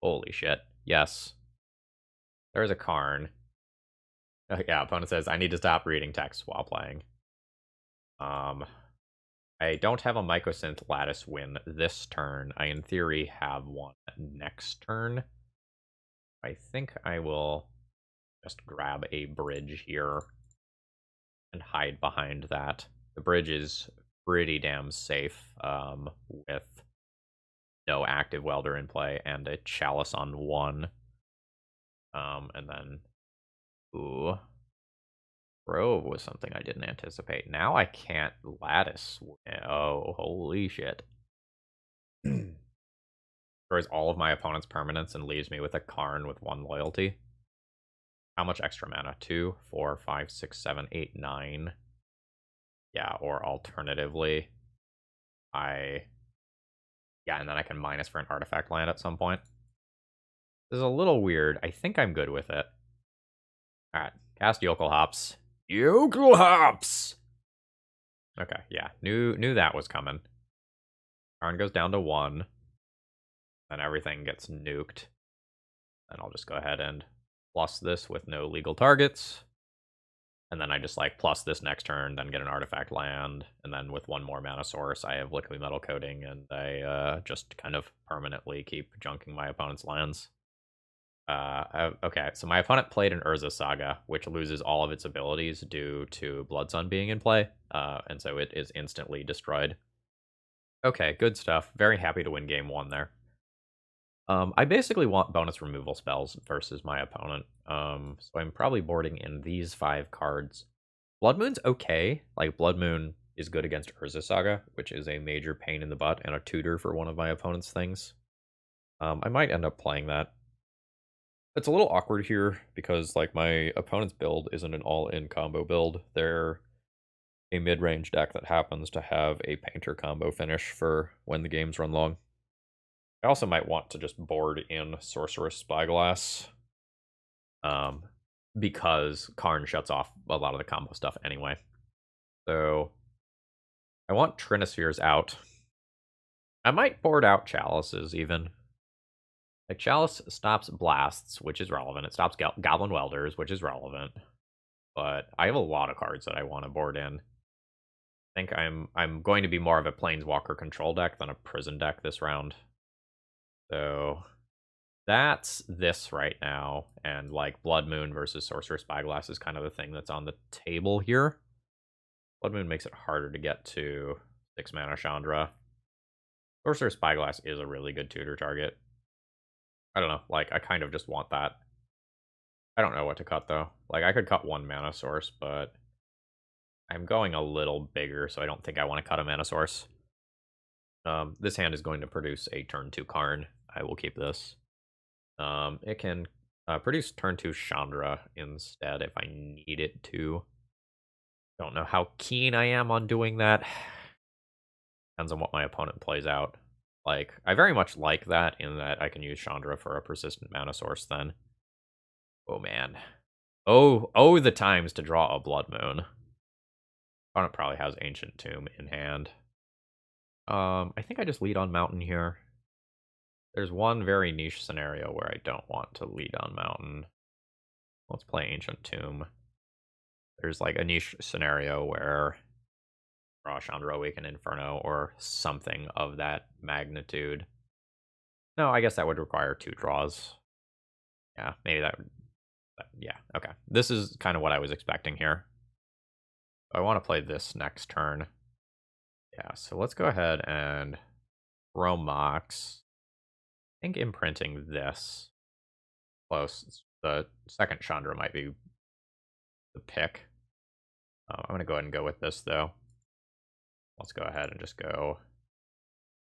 Holy shit. Yes. There's a Karn. Yeah, opponent says, I need to stop reading text while playing. I don't have a Mycosynth Lattice win this turn. I, in theory, have one next turn. I think I will just grab a bridge here and hide behind that. The bridge is pretty damn safe with no active welder in play and a Chalice on 1. And then, ooh, Grove was something I didn't anticipate. Now I can't Lattice. Oh, holy shit. Destroys all of my opponent's permanents and leaves me with a Karn with 1 loyalty. How much extra mana? 2, 4, 5, 6, 7, 8, 9. Yeah, or alternatively, yeah, and then I can minus for an artifact land at some point. This is a little weird. I think I'm good with it. Alright, cast Jokulhaups. Jokulhaups! Okay, yeah, knew that was coming. Karn goes down to 1. Then everything gets nuked. Then I'll just go ahead and plus this with no legal targets. And then I just, like, plus this next turn, then get an artifact land. And then with 1 more mana source, I have liquid metal coating, and I just kind of permanently keep junking my opponent's lands. Okay, so my opponent played an Urza Saga, which loses all of its abilities due to Blood Sun being in play. And so it is instantly destroyed. Okay, good stuff. Very happy to win game 1 there. I basically want bonus removal spells versus my opponent. So I'm probably boarding in these 5 cards. Blood Moon's okay. Like, Blood Moon is good against Urza Saga, which is a major pain in the butt and a tutor for one of my opponent's things. I might end up playing that. It's a little awkward here because, like, my opponent's build isn't an all-in combo build. They're a mid-range deck that happens to have a Painter combo finish for when the games run long. I also might want to just board in Sorceress Spyglass, because Karn shuts off a lot of the combo stuff anyway. So I want Trinispheres out. I might board out Chalices even. Like, Chalice stops blasts, which is relevant. It stops Goblin Welders, which is relevant. But I have a lot of cards that I want to board in. I think I'm going to be more of a Planeswalker control deck than a prison deck this round. So that's this right now, and, like, Blood Moon versus Sorcerer Spyglass is kind of the thing that's on the table here. Blood Moon makes it harder to get to 6 mana Chandra. Sorcerer Spyglass is a really good tutor target. I don't know, like, I kind of just want that. I don't know what to cut, though. Like, I could cut 1 mana source, but I'm going a little bigger, so I don't think I want to cut a mana source. This hand is going to produce a turn 2 Karn. I will keep this. It can produce turn 2 Chandra instead if I need it to. Don't know how keen I am on doing that. Depends on what my opponent plays out. Like, I very much like that in that I can use Chandra for a persistent mana source then. Oh, man. Oh, the times to draw a Blood Moon. Opponent probably has Ancient Tomb in hand. I think I just lead on Mountain here. There's one very niche scenario where I don't want to lead on Mountain. Let's play Ancient Tomb. There's like a niche scenario where draw Chandra, Awaken Inferno, or something of that magnitude. No, I guess that would require 2 draws. Yeah, maybe that would... Yeah, okay. This is kind of what I was expecting here. I want to play this next turn. Yeah, so let's go ahead and throw Mox. I think imprinting this. Close. The second Chandra might be the pick. I'm going to go ahead and go with this, though. Let's go ahead and just go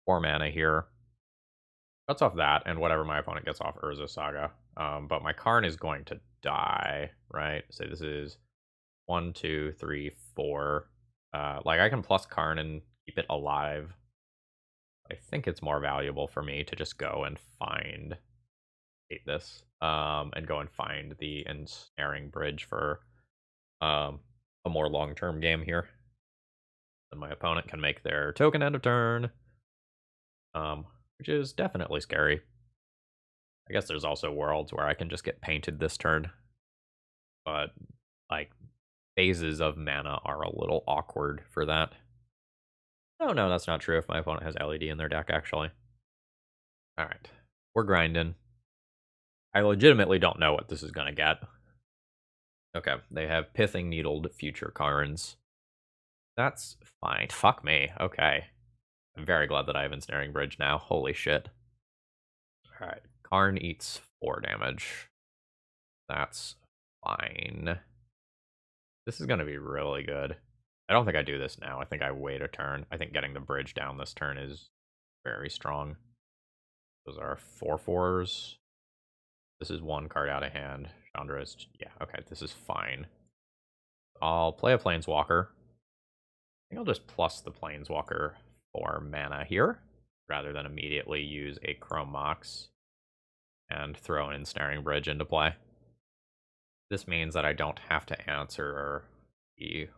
4 mana here. Cuts off that, and whatever my opponent gets off Urza Saga. But my Karn is going to die, right? So this is 1, 2, 3, 4. Like, I can plus Karn and keep it alive. I think it's more valuable for me to just go and find... hate this. And go and find the Ensnaring Bridge for a more long-term game here. Then my opponent can make their token end of turn. Which is definitely scary. I guess there's also worlds where I can just get painted this turn. But, like, phases of mana are a little awkward for that. Oh, no, that's not true if my opponent has LED in their deck, actually. Alright, we're grinding. I legitimately don't know what this is going to get. Okay, they have Pithing Needled Future Karns. That's fine. Fuck me. Okay. I'm very glad that I have Ensnaring Bridge now. Holy shit. Alright, Karn eats 4 damage. That's fine. This is going to be really good. I don't think I do this now. I think I wait a turn. I think getting the bridge down this turn is very strong. Those are 4/4s. This is 1 card out of hand. Chandra is... yeah, okay, this is fine. I'll play a Planeswalker. I think I'll just plus the Planeswalker for mana here, rather than immediately use a Chrome Mox and throw an Ensnaring Bridge into play. This means that I don't have to answer the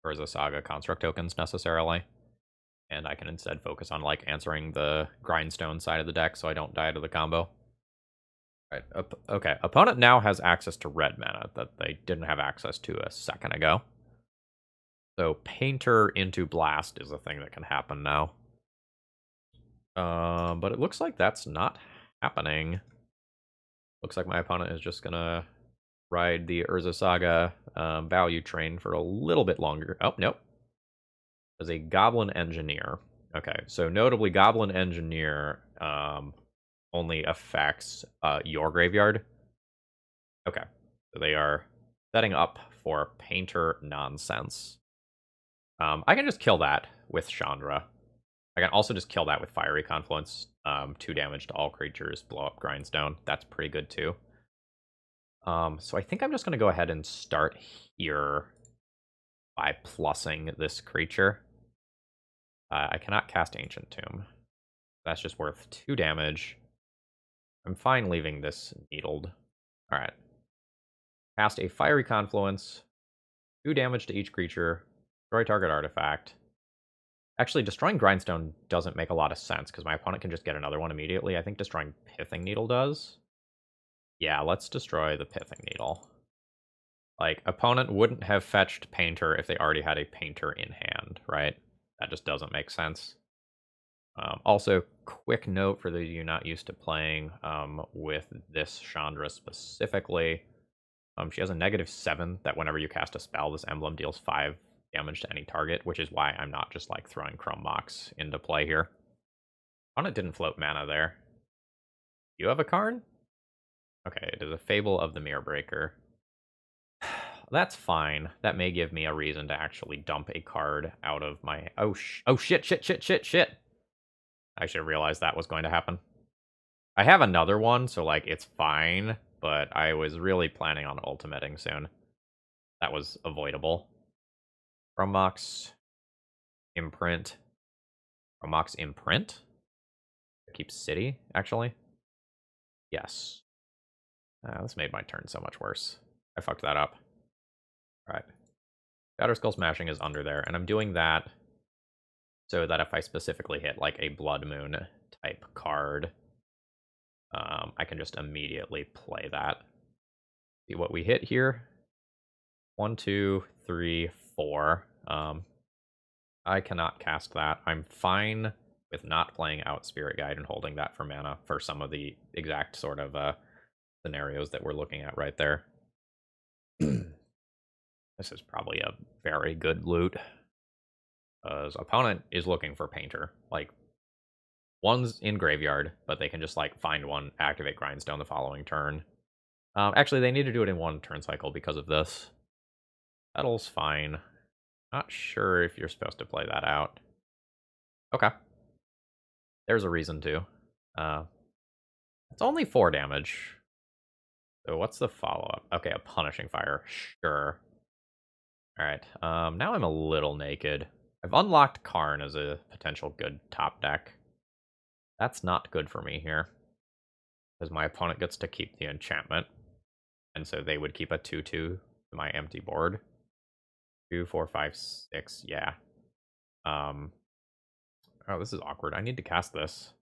Urza Saga construct tokens necessarily, and I can instead focus on like answering the Grindstone side of the deck so I don't die to the combo. Right. Okay, opponent now has access to red mana that they didn't have access to a second ago. So Painter into Blast is a thing that can happen now. But it looks like that's not happening. Looks like my opponent is just gonna ride the Urza Saga value train for a little bit longer. Oh, nope. As a Goblin Engineer. Okay, so notably Goblin Engineer only affects your graveyard. Okay, so they are setting up for Painter nonsense. I can just kill that with Chandra. I can also just kill that with Fiery Confluence. 2 damage to all creatures, blow up Grindstone. That's pretty good too. So I think I'm just going to go ahead and start here by plussing this creature. I cannot cast Ancient Tomb. That's just worth 2 damage. I'm fine leaving this needled. Alright. Cast a Fiery Confluence. 2 damage to each creature. Destroy target artifact. Actually, destroying Grindstone doesn't make a lot of sense, because my opponent can just get another one immediately. I think destroying Pithing Needle does. Yeah, let's destroy the Pithing Needle. Like, opponent wouldn't have fetched Painter if they already had a Painter in hand, right? That just doesn't make sense. Also, quick note for those of you not used to playing with this Chandra specifically. She has a -7 that whenever you cast a spell, this emblem deals 5 damage to any target, which is why I'm not just like throwing Chrome Mox into play here. Opponent didn't float mana there. You have a Karn? Okay, it is a Fable of the Mirror Breaker. That's fine. That may give me a reason to actually dump a card out of my... oh shit. I should have realized that was going to happen. I have another one, so like it's fine, but I was really planning on ultimating soon. That was avoidable. Chrome Mox Imprint. Chrome Mox Imprint? Keep City, actually. Yes. This made my turn so much worse. I fucked that up. Alright. Shatter Skull Smashing is under there, and I'm doing that so that if I specifically hit like a Blood Moon type card, I can just immediately play that. See what we hit here. 1, 2, 3, 4. I cannot cast that. I'm fine with not playing out Spirit Guide and holding that for mana for some of the exact sort of scenarios that we're looking at right there. This is probably a very good loot. Opponent is looking for Painter. Like, one's in graveyard, but they can just like find one, activate Grindstone the following turn. Actually, they need to do it in one turn cycle because of this. Battle's fine. Not sure if you're supposed to play that out. Okay. There's a reason to. It's only 4 damage. So what's the follow-up? Okay, a Punishing Fire. Sure. Alright, now I'm a little naked. I've unlocked Karn as a potential good top deck. That's not good for me here. Because my opponent gets to keep the enchantment. And so they would keep a 2-2 to my empty board. 2, 4, 5, 6, yeah. Oh, this is awkward. I need to cast this.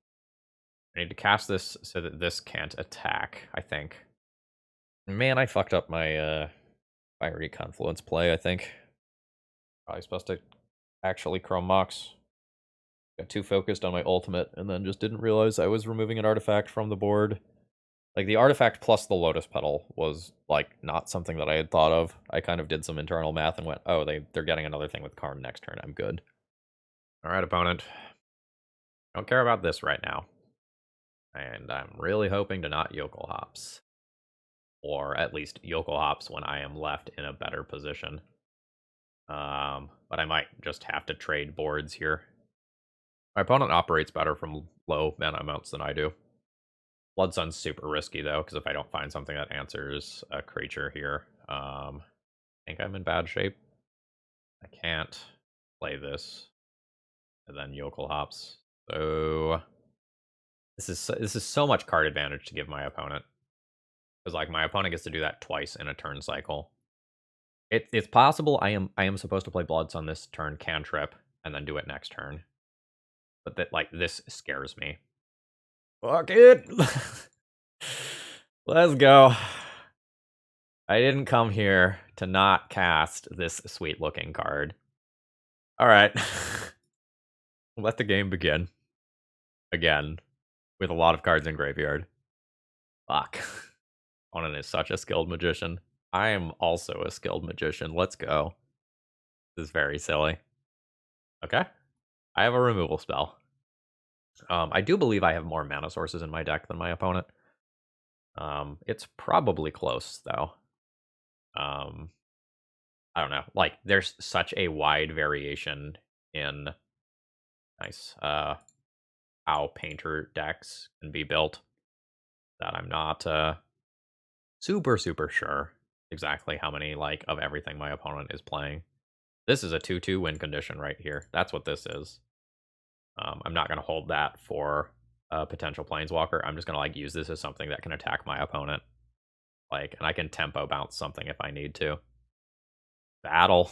I need to cast this so that this can't attack, I think. Man, I fucked up my Fiery Confluence play, I think. Probably supposed to actually Chrome Mox. Got too focused on my ultimate, and then just didn't realize I was removing an artifact from the board. Like, the artifact plus the Lotus Petal was, like, not something that I had thought of. I kind of did some internal math and went, oh, they're getting another thing with Karn next turn. I'm good. Alright, opponent. Don't care about this right now. And I'm really hoping to not Jokulhaups. Or at least Jokulhaups when I am left in a better position. But I might just have to trade boards here. My opponent operates better from low mana amounts than I do. Blood Sun's super risky, though, because if I don't find something that answers a creature here, I think I'm in bad shape. I can't play this. And then Jokulhaups. So this is so much card advantage to give my opponent. Because like my opponent gets to do that twice in a turn cycle. It's possible I am supposed to play Blood Sun this turn, cantrip, and then do it next turn. But that like this scares me. Fuck it. Let's go. I didn't come here to not cast this sweet looking card. Alright. Let the game begin. Again. With a lot of cards in graveyard. Fuck. Onan is such a skilled magician. I am also a skilled magician. Let's go. This is very silly. Okay. I have a removal spell. I do believe I have more mana sources in my deck than my opponent. It's probably close, though. I don't know. Like, there's such a wide variation in how Painter decks can be built that I'm not super sure exactly how many like of everything my opponent is playing. This is a 2-2 win condition right here. That's what this is. I'm not going to hold that for a potential planeswalker. I'm just going to like use this as something that can attack my opponent. Like, and I can tempo bounce something if I need to. Battle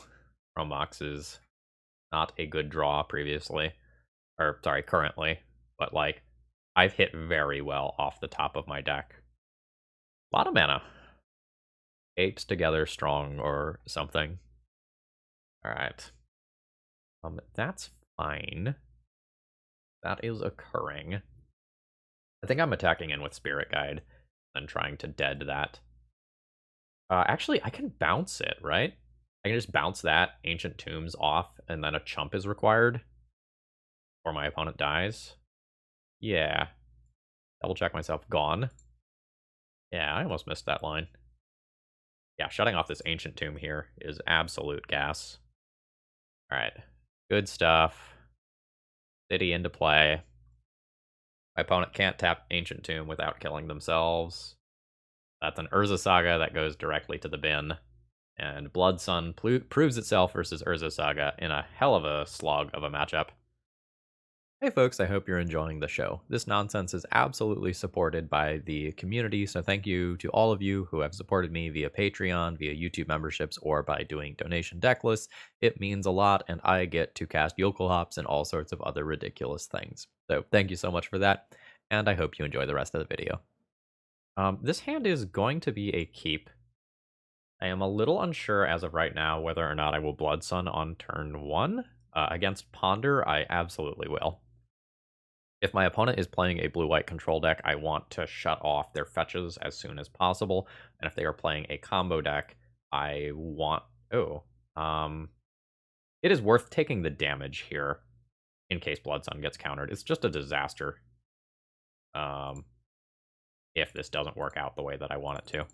from Mox is not a good draw previously. Or, sorry, currently. But, like, I've hit very well off the top of my deck. A lot of mana. Apes together strong or something. Alright. That's fine. That is occurring. I think I'm attacking in with Spirit Guide and trying to dead that. Actually, I can bounce it, right? I can just bounce that Ancient Tombs off, and then a chump is required. Or my opponent dies. Yeah. Double check myself. Gone. Yeah, I almost missed that line. Yeah, shutting off this Ancient Tomb here is absolute gas. Alright. Good stuff. City into play. My opponent can't tap Ancient Tomb without killing themselves. That's an Urza Saga that goes directly to the bin. And Blood Sun proves itself versus Urza Saga in a hell of a slog of a matchup. Hey folks, I hope you're enjoying the show. This nonsense is absolutely supported by the community, so thank you to all of you who have supported me via Patreon, via YouTube memberships, or by doing donation deck lists. It means a lot, and I get to cast Jokulhaups and all sorts of other ridiculous things. So thank you so much for that, and I hope you enjoy the rest of the video. This hand is going to be a keep. I am a little unsure as of right now whether or not I will Blood Sun on turn 1. Against Ponder, I absolutely will. If my opponent is playing a blue-white control deck, I want to shut off their fetches as soon as possible. And if they are playing a combo deck, I want... Oh. It is worth taking the damage here in case Blood Sun gets countered. It's just a disaster if this doesn't work out the way that I want it to.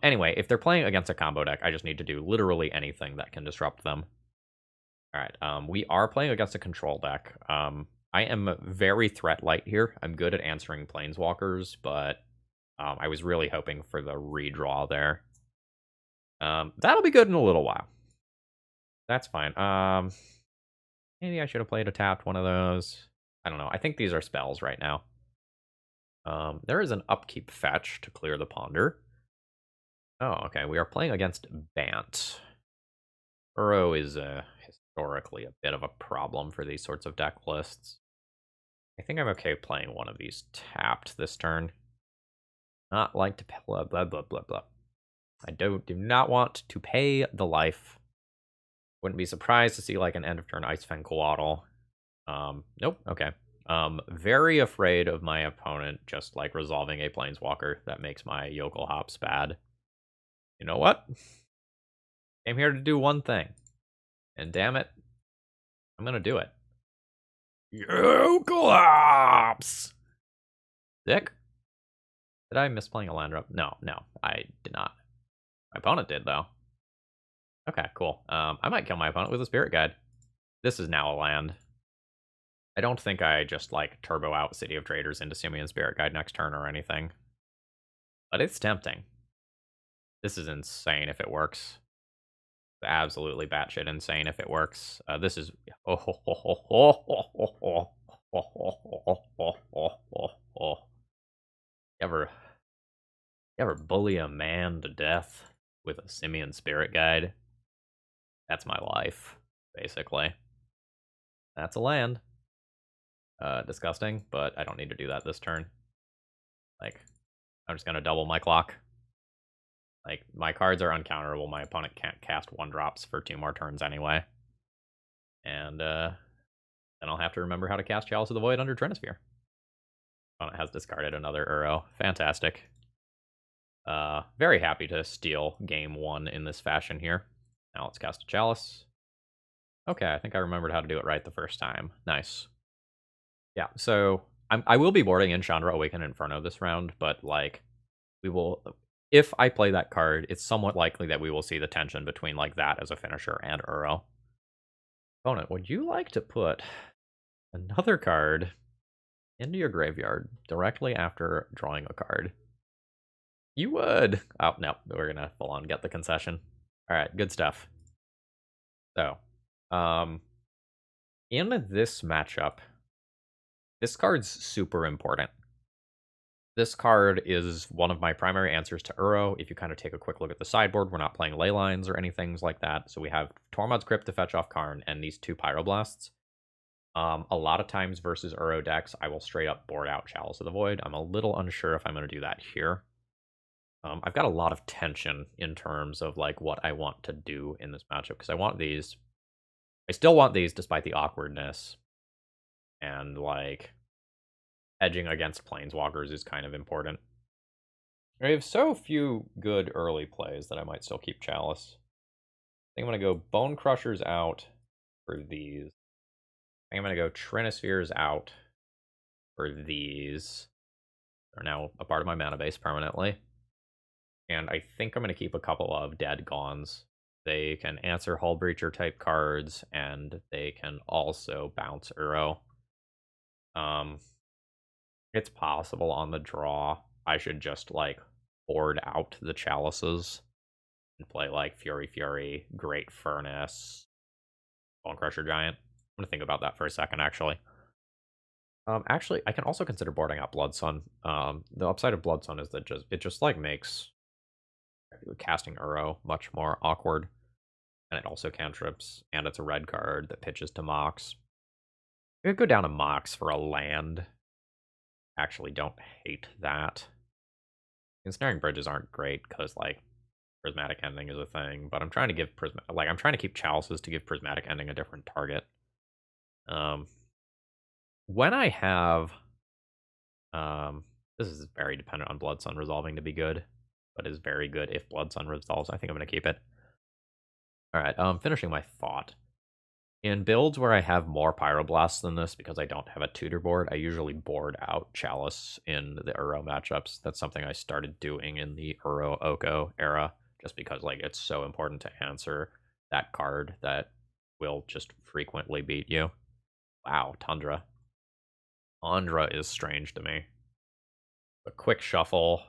Anyway, if they're playing against a combo deck, I just need to do literally anything that can disrupt them. All right, we are playing against a control deck. I am very threat light here. I'm good at answering planeswalkers, but I was really hoping for the redraw there. That'll be good in a little while. That's fine. Maybe I should have played a tapped one of those. I don't know. I think these are spells right now. There is an upkeep fetch to clear the Ponder. Oh, okay. We are playing against Bant. Uro is historically a bit of a problem for these sorts of deck lists. I think I'm okay playing one of these tapped this turn. Not like to blah blah blah blah blah. I do not want to pay the life. Wouldn't be surprised to see like an end of turn Ice-Fang Coatl. Nope. Okay. Very afraid of my opponent just like resolving a planeswalker that makes my Jokulhaups bad. You know what? Came here to do one thing, and damn it, I'm gonna do it. Jokulhaups! Dick? Did I miss playing a land drop? No, I did not. My opponent did, though. Okay, cool. I might kill my opponent with a Spirit Guide. This is now a land. I don't think I just, like, turbo out City of Traders into Simian Spirit Guide next turn or anything. But it's tempting. This is insane if it works. Absolutely batshit insane if it works. This is... You ever bully a man to death with a Simian Spirit Guide? That's my life, basically. That's a land. Disgusting, but I don't need to do that this turn. Like, I'm just gonna double my clock. Like, my cards are uncounterable. My opponent can't cast 1-drops for 2 more turns anyway. And then I'll have to remember how to cast Chalice of the Void under Trinisphere. Opponent has discarded another Uro. Fantastic. Very happy to steal game 1 in this fashion here. Now let's cast a Chalice. Okay, I think I remembered how to do it right the first time. Nice. Yeah, so I will be boarding in Chandra, Awaken Inferno this round, but like, we will... If I play that card, it's somewhat likely that we will see the tension between like that as a finisher and Uro. Opponent, would you like to put another card into your graveyard directly after drawing a card? You would. Oh, no, we're going to full on get the concession. All right, good stuff. So, in this matchup, this card's super important. This card is one of my primary answers to Uro. If you kind of take a quick look at the sideboard, we're not playing Leylines or anything like that. So we have Tormod's Crypt to fetch off Karn and these 2 Pyroblasts. A lot of times versus Uro decks, I will straight up board out Chalice of the Void. I'm a little unsure if I'm going to do that here. I've got a lot of tension in terms of like what I want to do in this matchup because I want these. I still want these despite the awkwardness. And like... edging against planeswalkers is kind of important. I have so few good early plays that I might still keep Chalice. I think I'm going to go Bone Crushers out for these. I think I'm going to go Trinispheres out for these. They're now a part of my mana base permanently. And I think I'm going to keep a couple of Dead Gons. They can answer Hull Breacher type cards, and they can also bounce Uro. It's possible on the draw I should just, like, board out the Chalices and play, like, Fury, Great Furnace, Bone Crusher Giant. I'm gonna think about that for a second, actually. Actually, I can also consider boarding out Blood Sun. The upside of Blood Sun is that it just like makes casting Uro much more awkward, and it also cantrips, and it's a red card that pitches to Mox. I could go down to Mox for a land. Actually, don't hate that. Ensnaring Bridges aren't great because like Prismatic Ending is a thing, but I'm trying to give I'm trying to keep Chalices to give Prismatic Ending a different target. When I have this is very dependent on Blood Sun resolving to be good, but is very good if Blood Sun resolves. I think I'm gonna keep it. Alright, finishing my thought. In builds where I have more Pyroblasts than this, because I don't have a tutor board, I usually board out Chalice in the Uro matchups. That's something I started doing in the Uro Oko era, just because like it's so important to answer that card that will just frequently beat you. Wow, Tundra. Tundra is strange to me. A quick shuffle.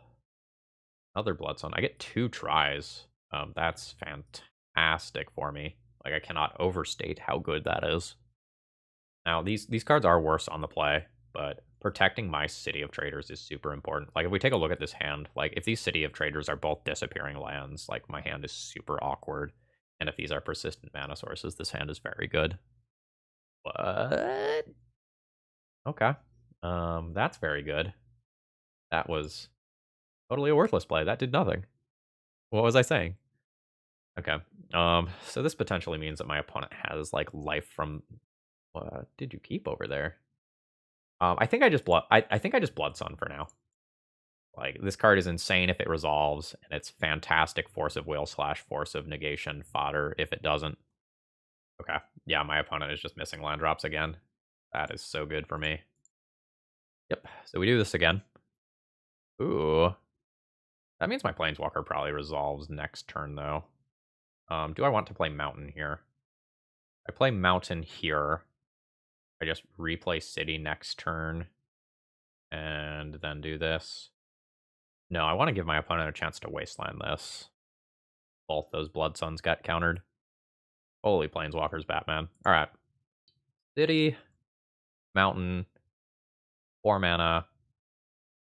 Another Blood Sun. I get 2 tries. That's fantastic for me. Like, I cannot overstate how good that is. Now, these cards are worse on the play, but protecting my City of Traders is super important. Like, if we take a look at this hand, like, if these City of Traders are both disappearing lands, like, my hand is super awkward. And if these are persistent mana sources, this hand is very good. What? Okay. That's very good. That was totally a worthless play. That did nothing. What was I saying? Okay. So this potentially means that my opponent has like life from what did you keep over there? I think I just I think I just Blood Sun for now. Like this card is insane if it resolves, and it's fantastic Force of Will / Force of Negation fodder if it doesn't. Okay. Yeah, my opponent is just missing land drops again. That is so good for me. Yep. So we do this again. Ooh. That means my Planeswalker probably resolves next turn, though. Do I want to play Mountain here? I play Mountain here. I just replay City next turn. And then do this. No, I want to give my opponent a chance to Wasteland this. Both those Blood Suns got countered. Holy Planeswalkers, Batman. Alright. City. Mountain. 4 mana.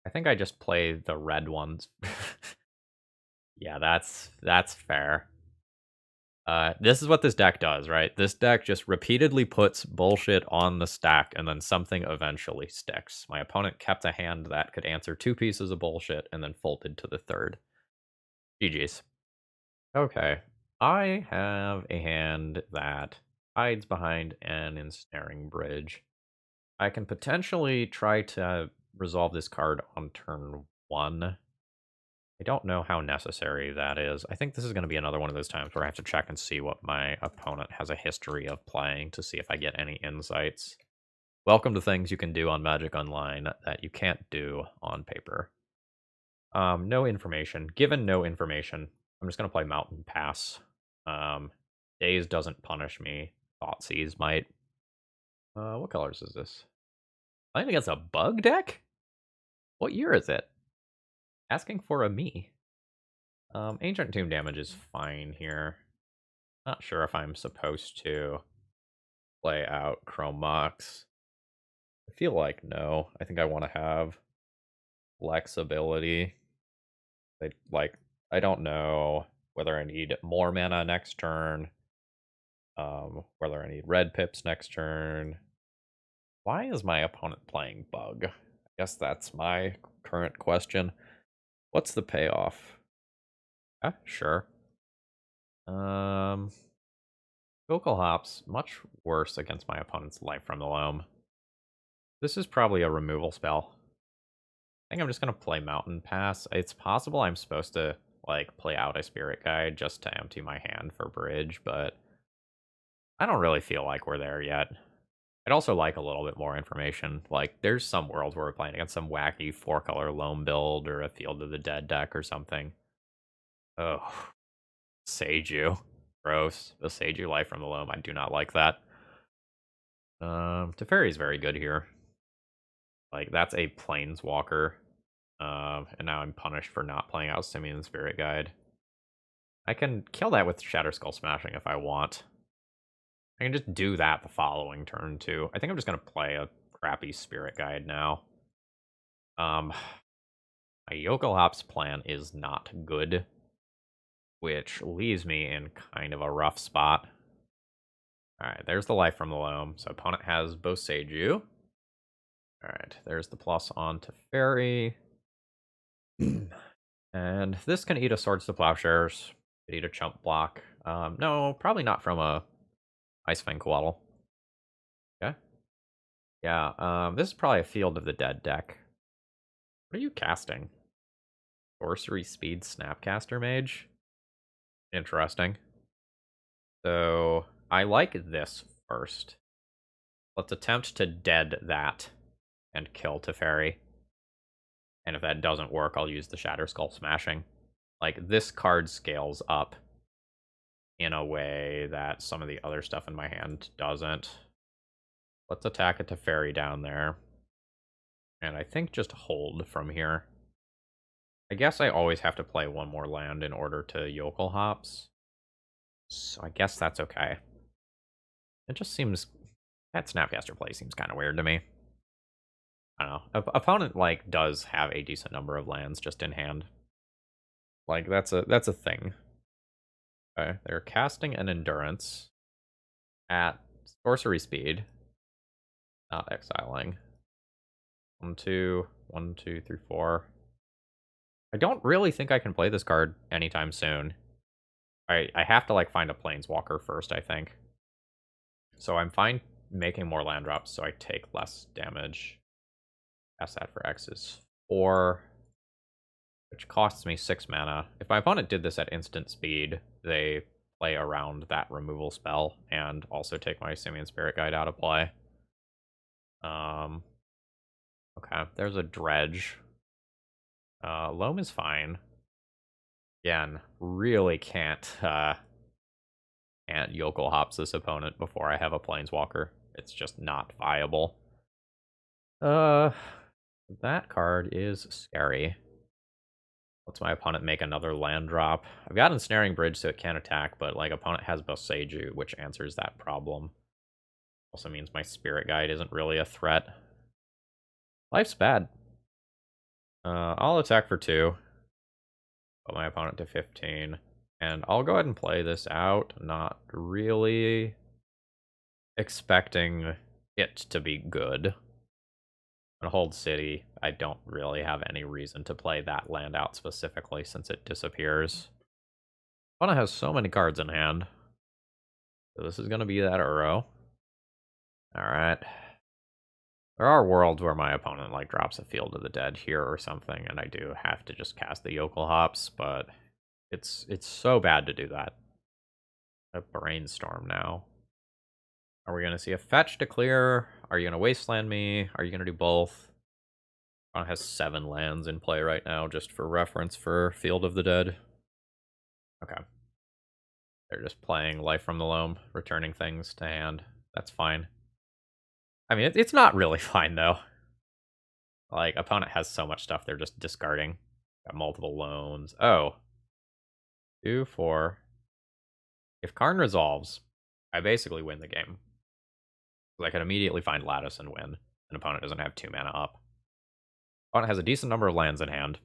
I think I just play the red ones. Yeah, that's fair. This is what this deck does, right? This deck just repeatedly puts bullshit on the stack and then something eventually sticks. My opponent kept a hand that could answer 2 pieces of bullshit and then folded to the 3rd. GG's. Okay. I have a hand that hides behind an ensnaring bridge. I can potentially try to resolve this card on turn 1. I don't know how necessary that is. I think this is going to be another one of those times where I have to check and see what my opponent has a history of playing to see if I get any insights. Welcome to things you can do on Magic Online that you can't do on paper. No information. Given no information, I'm just going to play Mountain Pass. Daze doesn't punish me. Thoughtseize might. What colors is this? I think it's a bug deck? What year is it? Asking for a me. Ancient Tomb damage is fine here. Not sure if I'm supposed to play out Chrome Mox. I feel like no. I think I want to have flexibility. I don't know whether I need more mana next turn. Whether I need red pips next turn. Why is my opponent playing Bug? I guess that's my current question. What's the payoff? Sure. Jokulhaups, much worse against my opponent's Life from the Loam. This is probably a removal spell. I think I'm just going to play Mountain Pass. It's possible I'm supposed to like play out a Spirit Guide just to empty my hand for bridge, but I don't really feel like we're there yet. I'd also like a little bit more information. Like, there's some worlds where we're playing against some wacky 4-color Loam build or a Field of the Dead deck or something. Oh, Seiju. Gross. The Seiju Life from the Loam. I do not like that. Teferi's very good here. Like, that's a Planeswalker. And now I'm punished for not playing out Simian Spirit Guide. I can kill that with Shatter Skull Smashing if I want. I can just do that the following turn, too. I think I'm just going to play a crappy Spirit Guide now. My Jokulhaups plan is not good, which leaves me in kind of a rough spot. Alright, there's the life from the loam. So opponent has Boseiju. Alright, there's the plus on to Fairy. And this can eat a Swords to Plowshares. Could eat a Chump Block. No, probably not from a Icefang Coatl. Okay. Yeah, this is probably a Field of the Dead deck. What are you casting? Sorcery Speed Snapcaster Mage? Interesting. So, I like this first. Let's attempt to dead that and kill Teferi. And if that doesn't work, I'll use the Shatter Skull Smashing. Like, this card scales up in a way that some of the other stuff in my hand doesn't. Let's attack a Teferi down there. And I think just hold from here. I guess I always have to play one more land in order to Jokulhaups. So I guess that's okay. It just seems... that Snapcaster play seems kind of weird to me. I don't know. Opponent, like, does have a decent number of lands just in hand. Like, that's a thing. Okay, they're casting an Endurance at sorcery speed. Not exiling. 1, 2, 1, 2, 3, 4. I don't really think I can play this card anytime soon. I have to, like, find a planeswalker first, I think. So I'm fine making more land drops, so I take less damage. Cast that for X is 4, which costs me 6 mana. If my opponent did this at instant speed, they play around that removal spell and also take my Simian Spirit Guide out of play. Okay, there's a Dredge. Loam is fine. Again, really can't Jokulhaups this opponent before I have a Planeswalker. It's just not viable. That card is scary. Lets my opponent make another land drop. I've got Ensnaring Bridge, so it can't attack, but, like, opponent has Boseiju, which answers that problem. Also means my Spirit Guide isn't really a threat. Life's bad. I'll attack for 2. Put my opponent to 15. And I'll go ahead and play this out, not really expecting it to be good. And hold City, I don't really have any reason to play that land out specifically since it disappears. Opponent has so many cards in hand. So this is going to be that Uro. Alright. There are worlds where my opponent, like, drops a Field of the Dead here or something, and I do have to just cast the Jokulhaups, but it's so bad to do that. A Brainstorm now. Are we going to see a fetch to clear? Are you going to wasteland me? Are you going to do both? Opponent has 7 lands in play right now, just for reference for Field of the Dead. Okay. They're just playing Life from the Loam, returning things to hand. That's fine. I mean, it's not really fine, though. Like, opponent has so much stuff they're just discarding. Got multiple loans. Oh. 2, 4. If Karn resolves, I basically win the game. I can immediately find Lattice and win. An opponent doesn't have 2 mana up. Opponent has a decent number of lands in hand.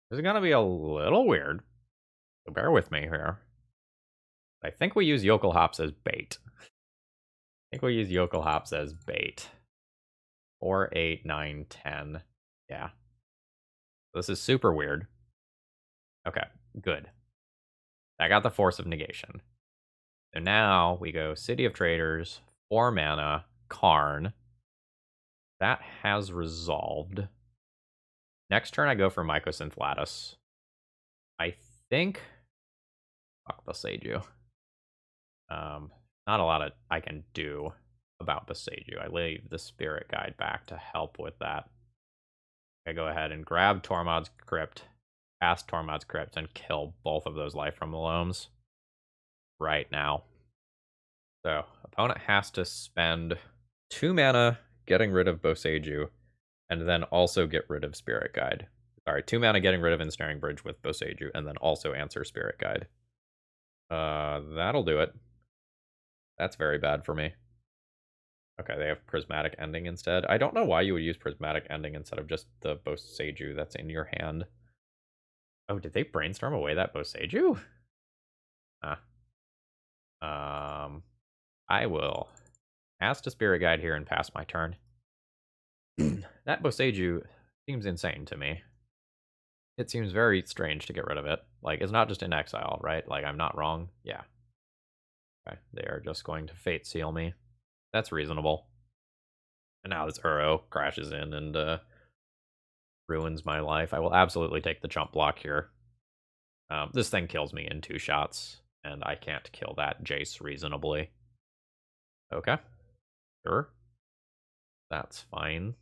This is going to be a little weird. So bear with me here. I think we use Jokulhaups as bait. I think we use Jokulhaups as bait. 4, 8, 9, 10. Yeah. This is super weird. Okay, good. I got the Force of Negation. So now we go City of Traders, 4 mana, Karn. That has resolved. Next turn I go for Mycosynth Lattice. I think... fuck Boseiju. Not a lot I can do about Boseiju. I leave the Spirit Guide back to help with that. I go ahead and grab Tormod's Crypt, cast Tormod's Crypt, and kill both of those Life from the Loams right now. So, opponent has to spend 2 mana getting rid of Boseiju, and then also get rid of Spirit Guide. Sorry, 2 mana getting rid of Ensnaring Bridge with Boseiju, and then also answer Spirit Guide. That'll do it. That's very bad for me. Okay, they have Prismatic Ending instead. I don't know why you would use Prismatic Ending instead of just the Boseiju that's in your hand. Oh, did they brainstorm away that Boseiju? Ah. I will cast a Spirit Guide here and pass my turn. That Boseiju seems insane to me. It seems very strange to get rid of it. Like, it's not just in exile, right? Like, I'm not wrong. Yeah. Okay, they are just going to Fate Seal me. That's reasonable. And now this Uro crashes in and ruins my life. I will absolutely take the jump block here. This thing kills me in 2 shots, and I can't kill that Jace reasonably. Okay. Sure. That's fine.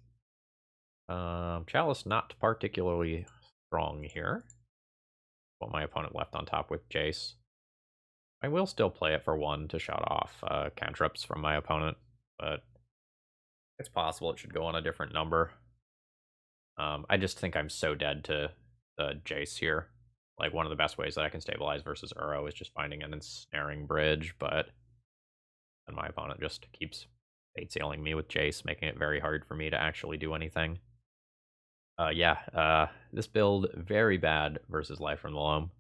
Chalice not particularly strong here. What my opponent left on top with Jace. I will still play it for 1 to shut off cantrips from my opponent, but it's possible it should go on a different number. I just think I'm so dead to the Jace here. Like, one of the best ways that I can stabilize versus Uro is just finding an ensnaring bridge, but then my opponent just keeps fate sealing me with Jace, making it very hard for me to actually do anything. This build, very bad versus Life from the Loam.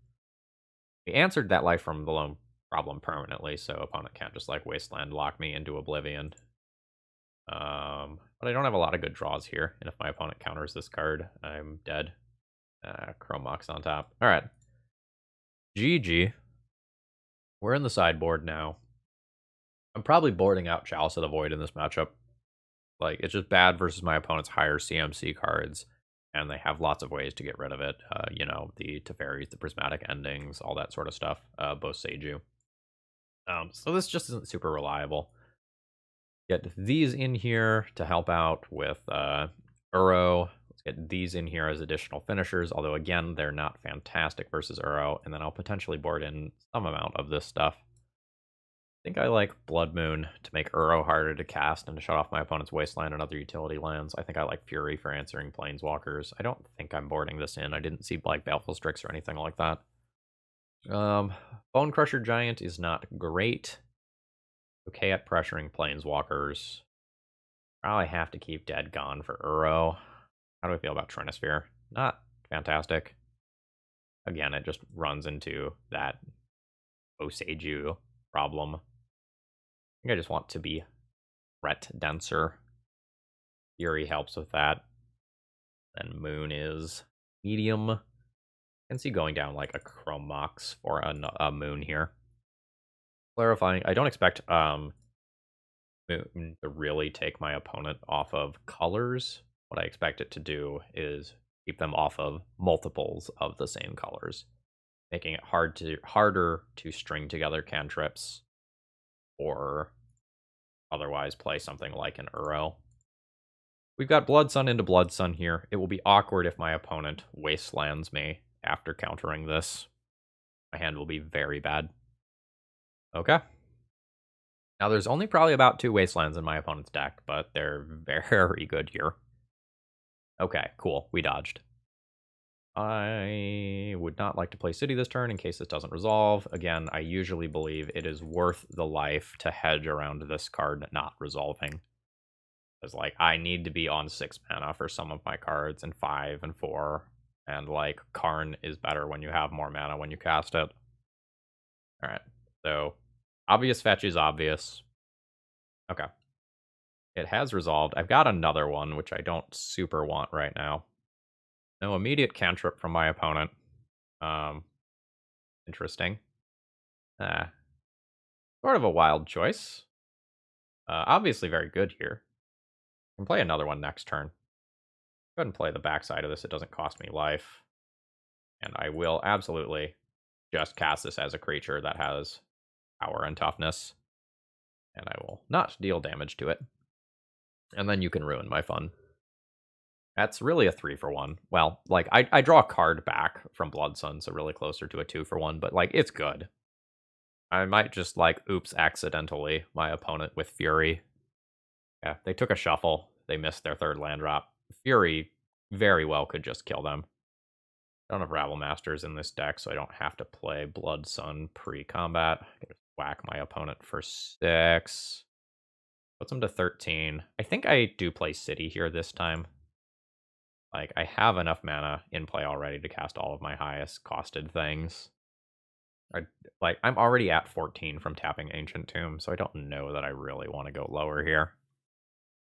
We answered that Life from the Loam problem permanently, so opponent can't just, like, Wasteland lock me into Oblivion. But I don't have a lot of good draws here, and if my opponent counters this card, I'm dead. Chrome Mox on top. Alright. GG. We're in the sideboard now. I'm probably boarding out Chalice of the Void in this matchup. Like, it's just bad versus my opponent's higher CMC cards, and they have lots of ways to get rid of it. You know, the Teferis, the Prismatic Endings, all that sort of stuff. Boseiju. So this just isn't super reliable. Get these in here to help out with Uro. Let's get these in here as additional finishers, although again, they're not fantastic versus Uro, and then I'll potentially board in some amount of this stuff. I think I like Blood Moon to make Uro harder to cast and to shut off my opponent's Wasteland and other utility lands. I think I like Fury for answering Planeswalkers. I don't think I'm boarding this in. I didn't see like Baleful Strix or anything like that. Bone Crusher Giant is not great. Okay at pressuring Planeswalkers. Probably have to keep Dead Gone for Uro. How do I feel about Trinisphere? Not fantastic. Again, it just runs into that Boseiju problem. I think I just want to be threat denser. Fury helps with that. Then Moon is medium. I can see going down like a Chrome Mox for a Moon here. Clarifying, I don't expect Moon to really take my opponent off of colors. What I expect it to do is keep them off of multiples of the same colors, making it harder to string together cantrips or otherwise play something like an Uro. We've got Blood Sun into Blood Sun here. It will be awkward if my opponent wastelands me after countering this. My hand will be very bad. Okay. Now there's only probably about 2 wastelands in my opponent's deck, but they're very good here. Okay, cool. We dodged. I would not like to play City this turn in case this doesn't resolve. Again, I usually believe it is worth the life to hedge around this card not resolving. Because, like, I need to be on 6 mana for some of my cards, and 5 and 4. And, like, Karn is better when you have more mana when you cast it. Alright, so obvious fetch is obvious. Okay. It has resolved. I've got another one, which I don't super want right now. No immediate cantrip from my opponent. Interesting. Sort of a wild choice. Obviously very good here. I can play another one next turn. Go ahead and play the backside of this. It doesn't cost me life. And I will absolutely just cast this as a creature that has power and toughness. And I will not deal damage to it. And then you can ruin my fun. That's really a 3-for-1. Well, like, I draw a card back from Blood Sun, so really closer to a 2-for-1, but, like, it's good. I might just, like, oops, accidentally, my opponent with Fury. Yeah, they took a shuffle. They missed their 3rd land drop. Fury very well could just kill them. I don't have Ravel Masters in this deck, so I don't have to play Blood Sun pre-combat. I can just whack my opponent for 6. Puts him to 13. I think I do play City here this time. Like, I have enough mana in play already to cast all of my highest costed things. I'm already at 14 from tapping Ancient Tomb, so I don't know that I really want to go lower here.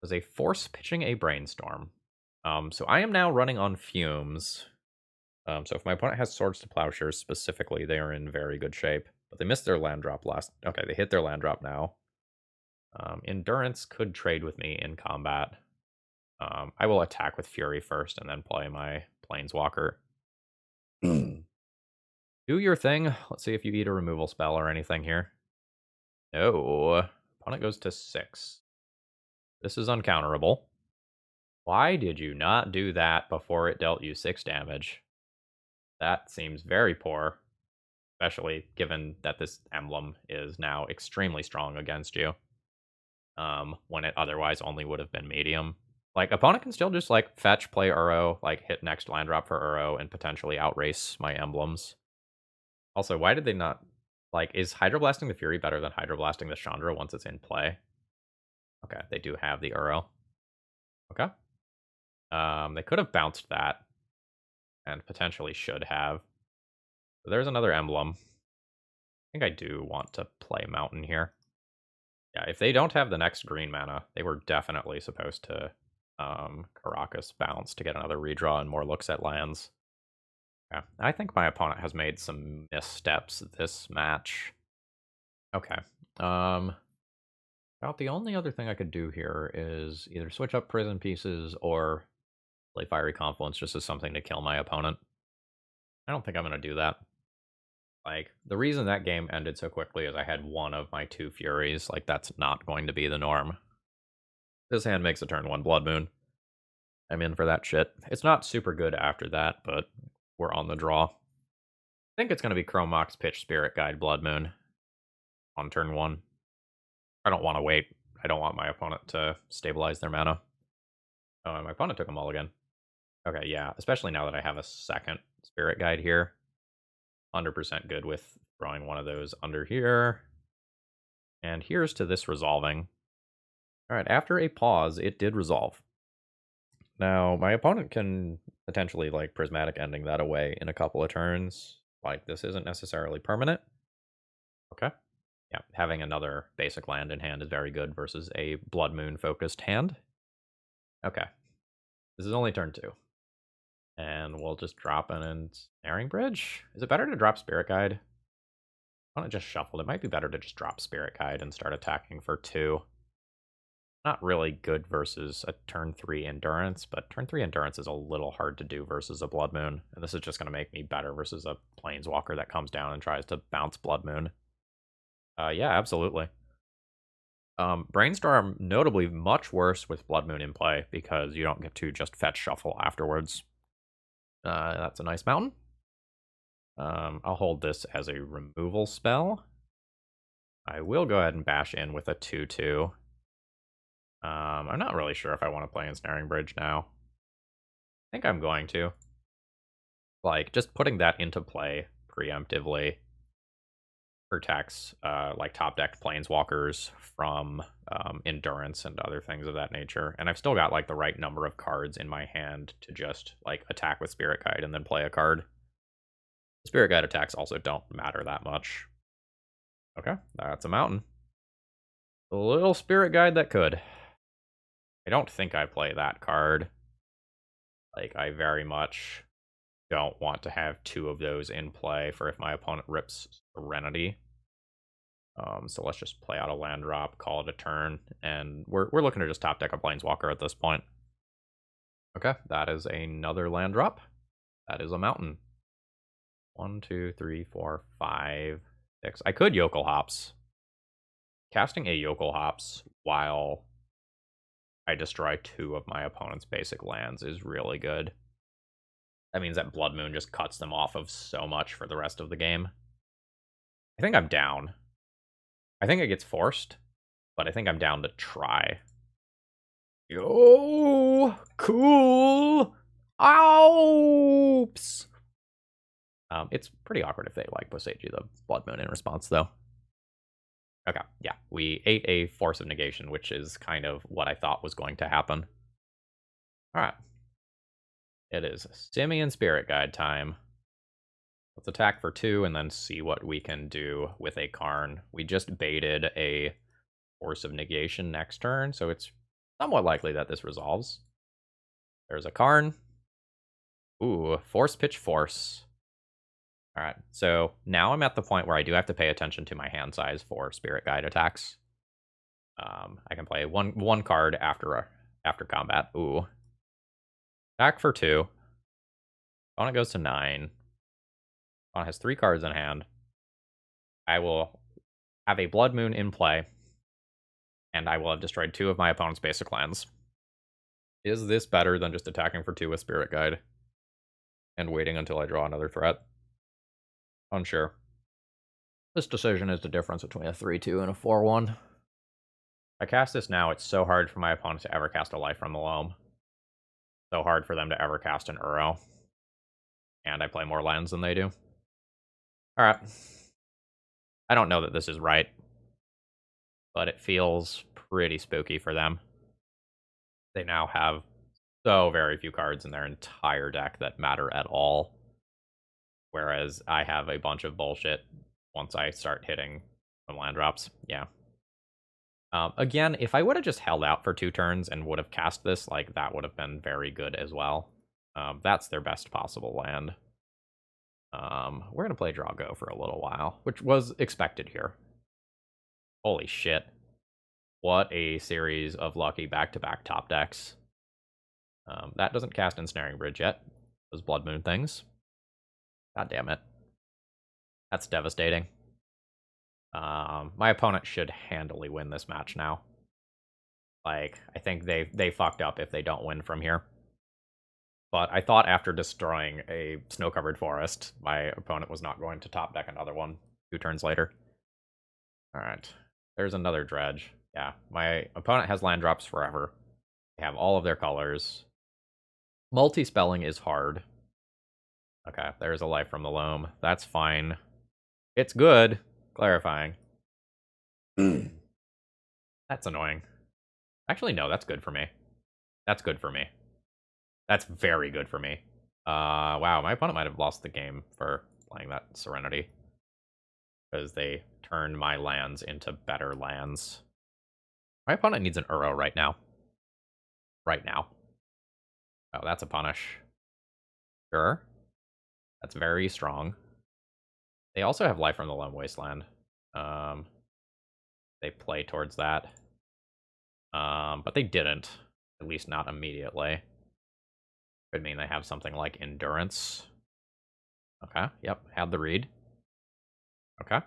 Was a force pitching a Brainstorm. So I am now running on fumes. So if my opponent has Swords to Plowshares specifically, they are in very good shape. But they missed their land drop last. Okay, they hit their land drop now. Endurance could trade with me in combat. I will attack with Fury first and then play my Planeswalker. Do your thing. Let's see if you eat a removal spell or anything here. No. Opponent goes to 6. This is uncounterable. Why did you not do that before it dealt you 6 damage? That seems very poor, especially given that this emblem is now extremely strong against you. When it otherwise only would have been medium. Like, opponent can still just, like, fetch, play Uro, like, hit next land drop for Uro, and potentially outrace my emblems. Also, why did they not... Like, is Hydroblasting the Fury better than Hydroblasting the Chandra once it's in play? Okay, they do have the Uro. Okay. They could have bounced that, and potentially should have. So there's another emblem. I think I do want to play Mountain here. Yeah, if they don't have the next green mana, they were definitely supposed to Caracas bounce to get another redraw and more looks at lands. Yeah, I think my opponent has made some missteps this match. Okay. About the only other thing I could do here is either switch up Prison Pieces or play Fiery Confluence just as something to kill my opponent. I don't think I'm going to do that. Like, the reason that game ended so quickly is I had one of my 2 Furies. Like, that's not going to be the norm. This hand makes a turn 1 Blood Moon. I'm in for that shit. It's not super good after that, but we're on the draw. I think it's going to be Chrome Mox Pitch Spirit Guide Blood Moon on turn 1. I don't want to wait. I don't want my opponent to stabilize their mana. Oh, and my opponent took them all again. Okay, yeah, especially now that I have a second Spirit Guide here. 100% good with throwing one of those under here. And here's to this resolving. All right, after a pause, it did resolve. Now, my opponent can potentially, like, Prismatic Ending that away in a couple of turns. Like, this isn't necessarily permanent. Okay. Yeah, having another basic land in hand is very good versus a Blood Moon-focused hand. Okay. This is only turn 2. And we'll just drop an Ensnaring Bridge. Is it better to drop Spirit Guide? I want to just shuffle. It might be better to just drop Spirit Guide and start attacking for 2. Not really good versus a turn 3 Endurance, but turn 3 Endurance is a little hard to do versus a Blood Moon. And this is just going to make me better versus a Planeswalker that comes down and tries to bounce Blood Moon. Yeah, absolutely. Brainstorm, notably much worse with Blood Moon in play because you don't get to just fetch shuffle afterwards. That's a nice mountain. I'll hold this as a removal spell. I will go ahead and bash in with a 2/2. I'm not really sure if I want to play Ensnaring Bridge now. I think I'm going to. Like, just putting that into play preemptively protects, like, top deck Planeswalkers from Endurance and other things of that nature. And I've still got, like, the right number of cards in my hand to just, like, attack with Spirit Guide and then play a card. Spirit Guide attacks also don't matter that much. Okay, that's a mountain. A little Spirit Guide that could. I don't think I play that card. Like, I very much don't want to have 2 of those in play for if my opponent rips Serenity. So let's just play out a land drop, call it a turn, and we're looking to just top deck a Planeswalker at this point. Okay, that is another land drop. That is a mountain. 1, 2, 3, 4, 5, 6. I could Jokulhaups. Casting a Jokulhaups while I destroy 2 of my opponent's basic lands is really good. That means that Blood Moon just cuts them off of so much for the rest of the game. I think I'm down. I think it gets forced, but I think I'm down to try. Yo, cool. Oops. It's pretty awkward if they, like, Boseiji the Blood Moon in response, though. Okay, yeah. We ate a Force of Negation, which is kind of what I thought was going to happen. Alright. It is Simian Spirit Guide time. Let's attack for 2 and then see what we can do with a Karn. We just baited a Force of Negation next turn, so it's somewhat likely that this resolves. There's a Karn. Ooh, Force Pitch Force. Alright, so now I'm at the point where I do have to pay attention to my hand size for Spirit Guide attacks. I can play one card after combat. Ooh. Attack for 2. Opponent goes to 9. Opponent has 3 cards in hand. I will have a Blood Moon in play, and I will have destroyed 2 of my opponent's basic lands. Is this better than just attacking for 2 with Spirit Guide and waiting until I draw another threat? Unsure. This decision is the difference between a 3-2 and a 4-1. If I cast this now, it's so hard for my opponent to ever cast a Life from the Loam. So hard for them to ever cast an Uro. And I play more lands than they do. Alright. I don't know that this is right, but it feels pretty spooky for them. They now have so very few cards in their entire deck that matter at all. Whereas I have a bunch of bullshit once I start hitting some land drops. Yeah. Again, if I would have just held out for 2 turns and would have cast this, like, that would have been very good as well. That's their best possible land. We're going to play Draw Go for a little while, which was expected here. Holy shit. What a series of lucky back-to-back top decks. That doesn't cast Ensnaring Bridge yet. Those Blood Moon things. God damn it. That's devastating. My opponent should handily win this match now. Like, I think they fucked up if they don't win from here. But I thought after destroying a snow-covered forest, my opponent was not going to top deck another one 2 turns later. Alright. There's another dredge. Yeah, my opponent has land drops forever. They have all of their colors. Multi-spelling is hard. Okay, there's a Life from the Loam. That's fine. It's good. Clarifying. That's annoying. Actually, no, that's good for me. That's good for me. That's very good for me. Wow, my opponent might have lost the game for playing that Serenity. Because they turned my lands into better lands. My opponent needs an Uro right now. Right now. Oh, that's a punish. Sure. That's very strong. They also have Life from the Loam Wasteland. They play towards that. But they didn't. At least not immediately. Could mean they have something like Endurance. Okay, yep, had the read. Okay.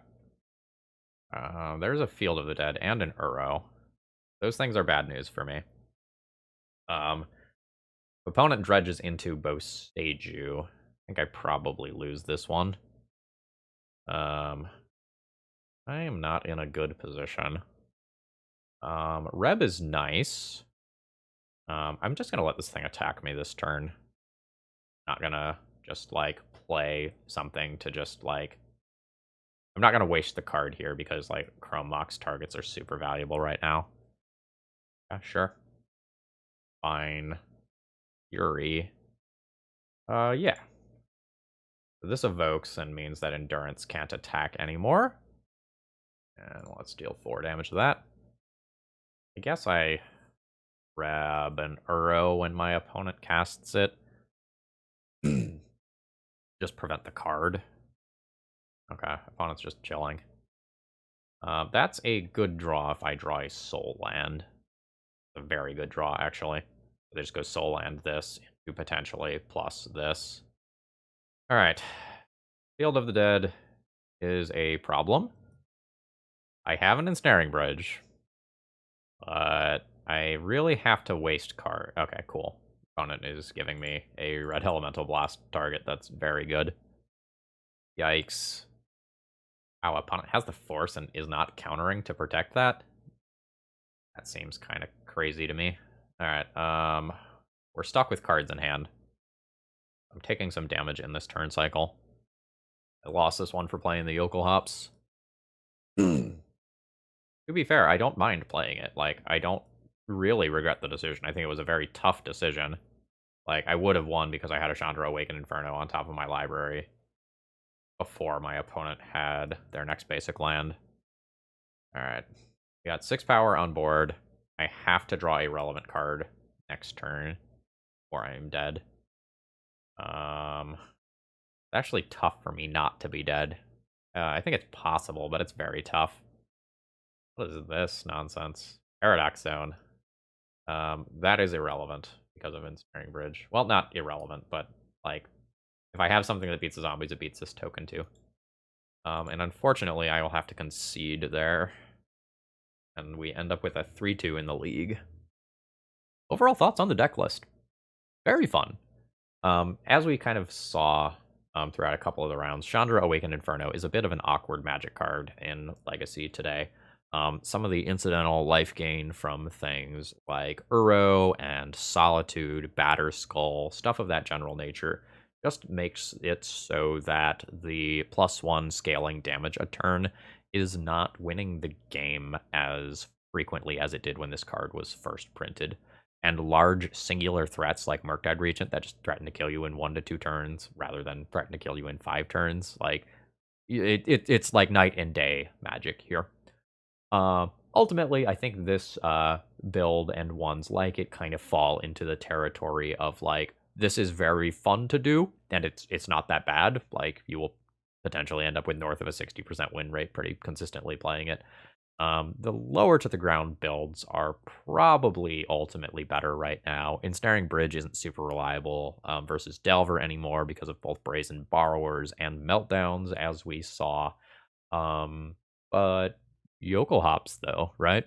There's a Field of the Dead and an Uro. Those things are bad news for me. Opponent dredges into Boseiju. I think I probably lose this one. I am not in a good position. Reb is nice. I'm just gonna let this thing attack me this turn. Not gonna just, like, play something to just, like... I'm not gonna waste the card here because, like, Chrome Mox targets are super valuable right now. Yeah, sure. Fine. Fury. Yeah. So this evokes and means that Endurance can't attack anymore. And let's deal 4 damage to that. I guess I grab an Uro when my opponent casts it. Just prevent the card. Okay, opponent's just chilling. That's a good draw if I draw a Soul Land. A very good draw, actually. They just go Soul Land this to potentially plus this. Alright. Field of the Dead is a problem. I have an Ensnaring Bridge. But I really have to waste card. Okay, cool. Opponent is giving me a Red Elemental Blast target. That's very good. Yikes. Our opponent has the Force and is not countering to protect that. That seems kind of crazy to me. Alright, we're stuck with cards in hand. I'm taking some damage in this turn cycle. I lost this one for playing the Jokulhaups. To be fair, I don't mind playing it. Like, I don't really regret the decision. I think it was a very tough decision. Like, I would have won because I had a Chandra Awakened Inferno on top of my library before my opponent had their next basic land. Alright. We got 6 power on board. I have to draw a relevant card next turn, or I am dead. It's actually tough for me not to be dead. I think it's possible, but it's very tough. What is this nonsense? Paradox Zone. That is irrelevant because of Ensnaring Bridge. Well, not irrelevant, but, like, if I have something that beats the zombies, it beats this token too. And unfortunately, I will have to concede there. And we end up with a 3-2 in the league. Overall thoughts on the deck list? Very fun. As we kind of saw throughout a couple of the rounds, Chandra Awakened Inferno is a bit of an awkward Magic card in Legacy today. Some of the incidental life gain from things like Uro and Solitude, Batterskull, stuff of that general nature, just makes it so that the +1 scaling damage a turn is not winning the game as frequently as it did when this card was first printed. And large singular threats like Murktide Regent that just threaten to kill you in 1 to 2 turns rather than threaten to kill you in 5 turns. Like, it's like night and day Magic here. Ultimately, I think this build and ones like it kind of fall into the territory of, like, this is very fun to do, and it's not that bad. Like, you will potentially end up with north of a 60% win rate pretty consistently playing it. The lower to the ground builds are probably ultimately better right now. Ensnaring Bridge isn't super reliable versus Delver anymore because of both Brazen Borrowers and Meltdowns, as we saw. But Jokulhaups, though, right?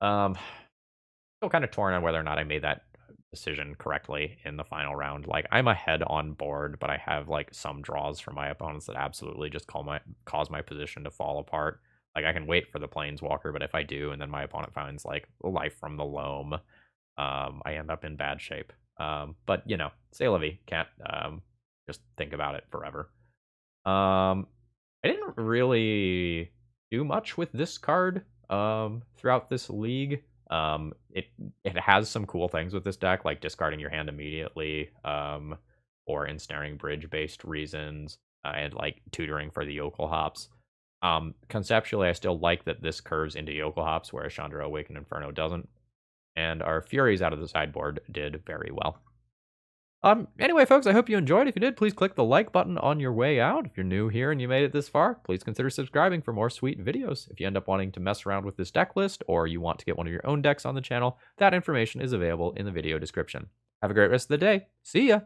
Still kind of torn on whether or not I made that decision correctly in the final round. Like, I'm ahead on board, but I have, like, some draws from my opponents that absolutely just cause my position to fall apart. Like, I can wait for the Planeswalker, but if I do, and then my opponent finds, like, Life from the Loam, I end up in bad shape. But, you know, c'est la vie. Can't just think about it forever. I didn't really do much with this card throughout this league. It has some cool things with this deck, like discarding your hand immediately, or Ensnaring Bridge based reasons, and like tutoring for the Jokulhaups. Conceptually, I still like that this curves into Jokulhaups, whereas Chandra Awakened Inferno doesn't. And our Furies out of the sideboard did very well. Anyway, folks, I hope you enjoyed. If you did, please click the like button on your way out. If you're new here and you made it this far, please consider subscribing for more sweet videos. If you end up wanting to mess around with this deck list, or you want to get one of your own decks on the channel, that information is available in the video description. Have a great rest of the day. See ya!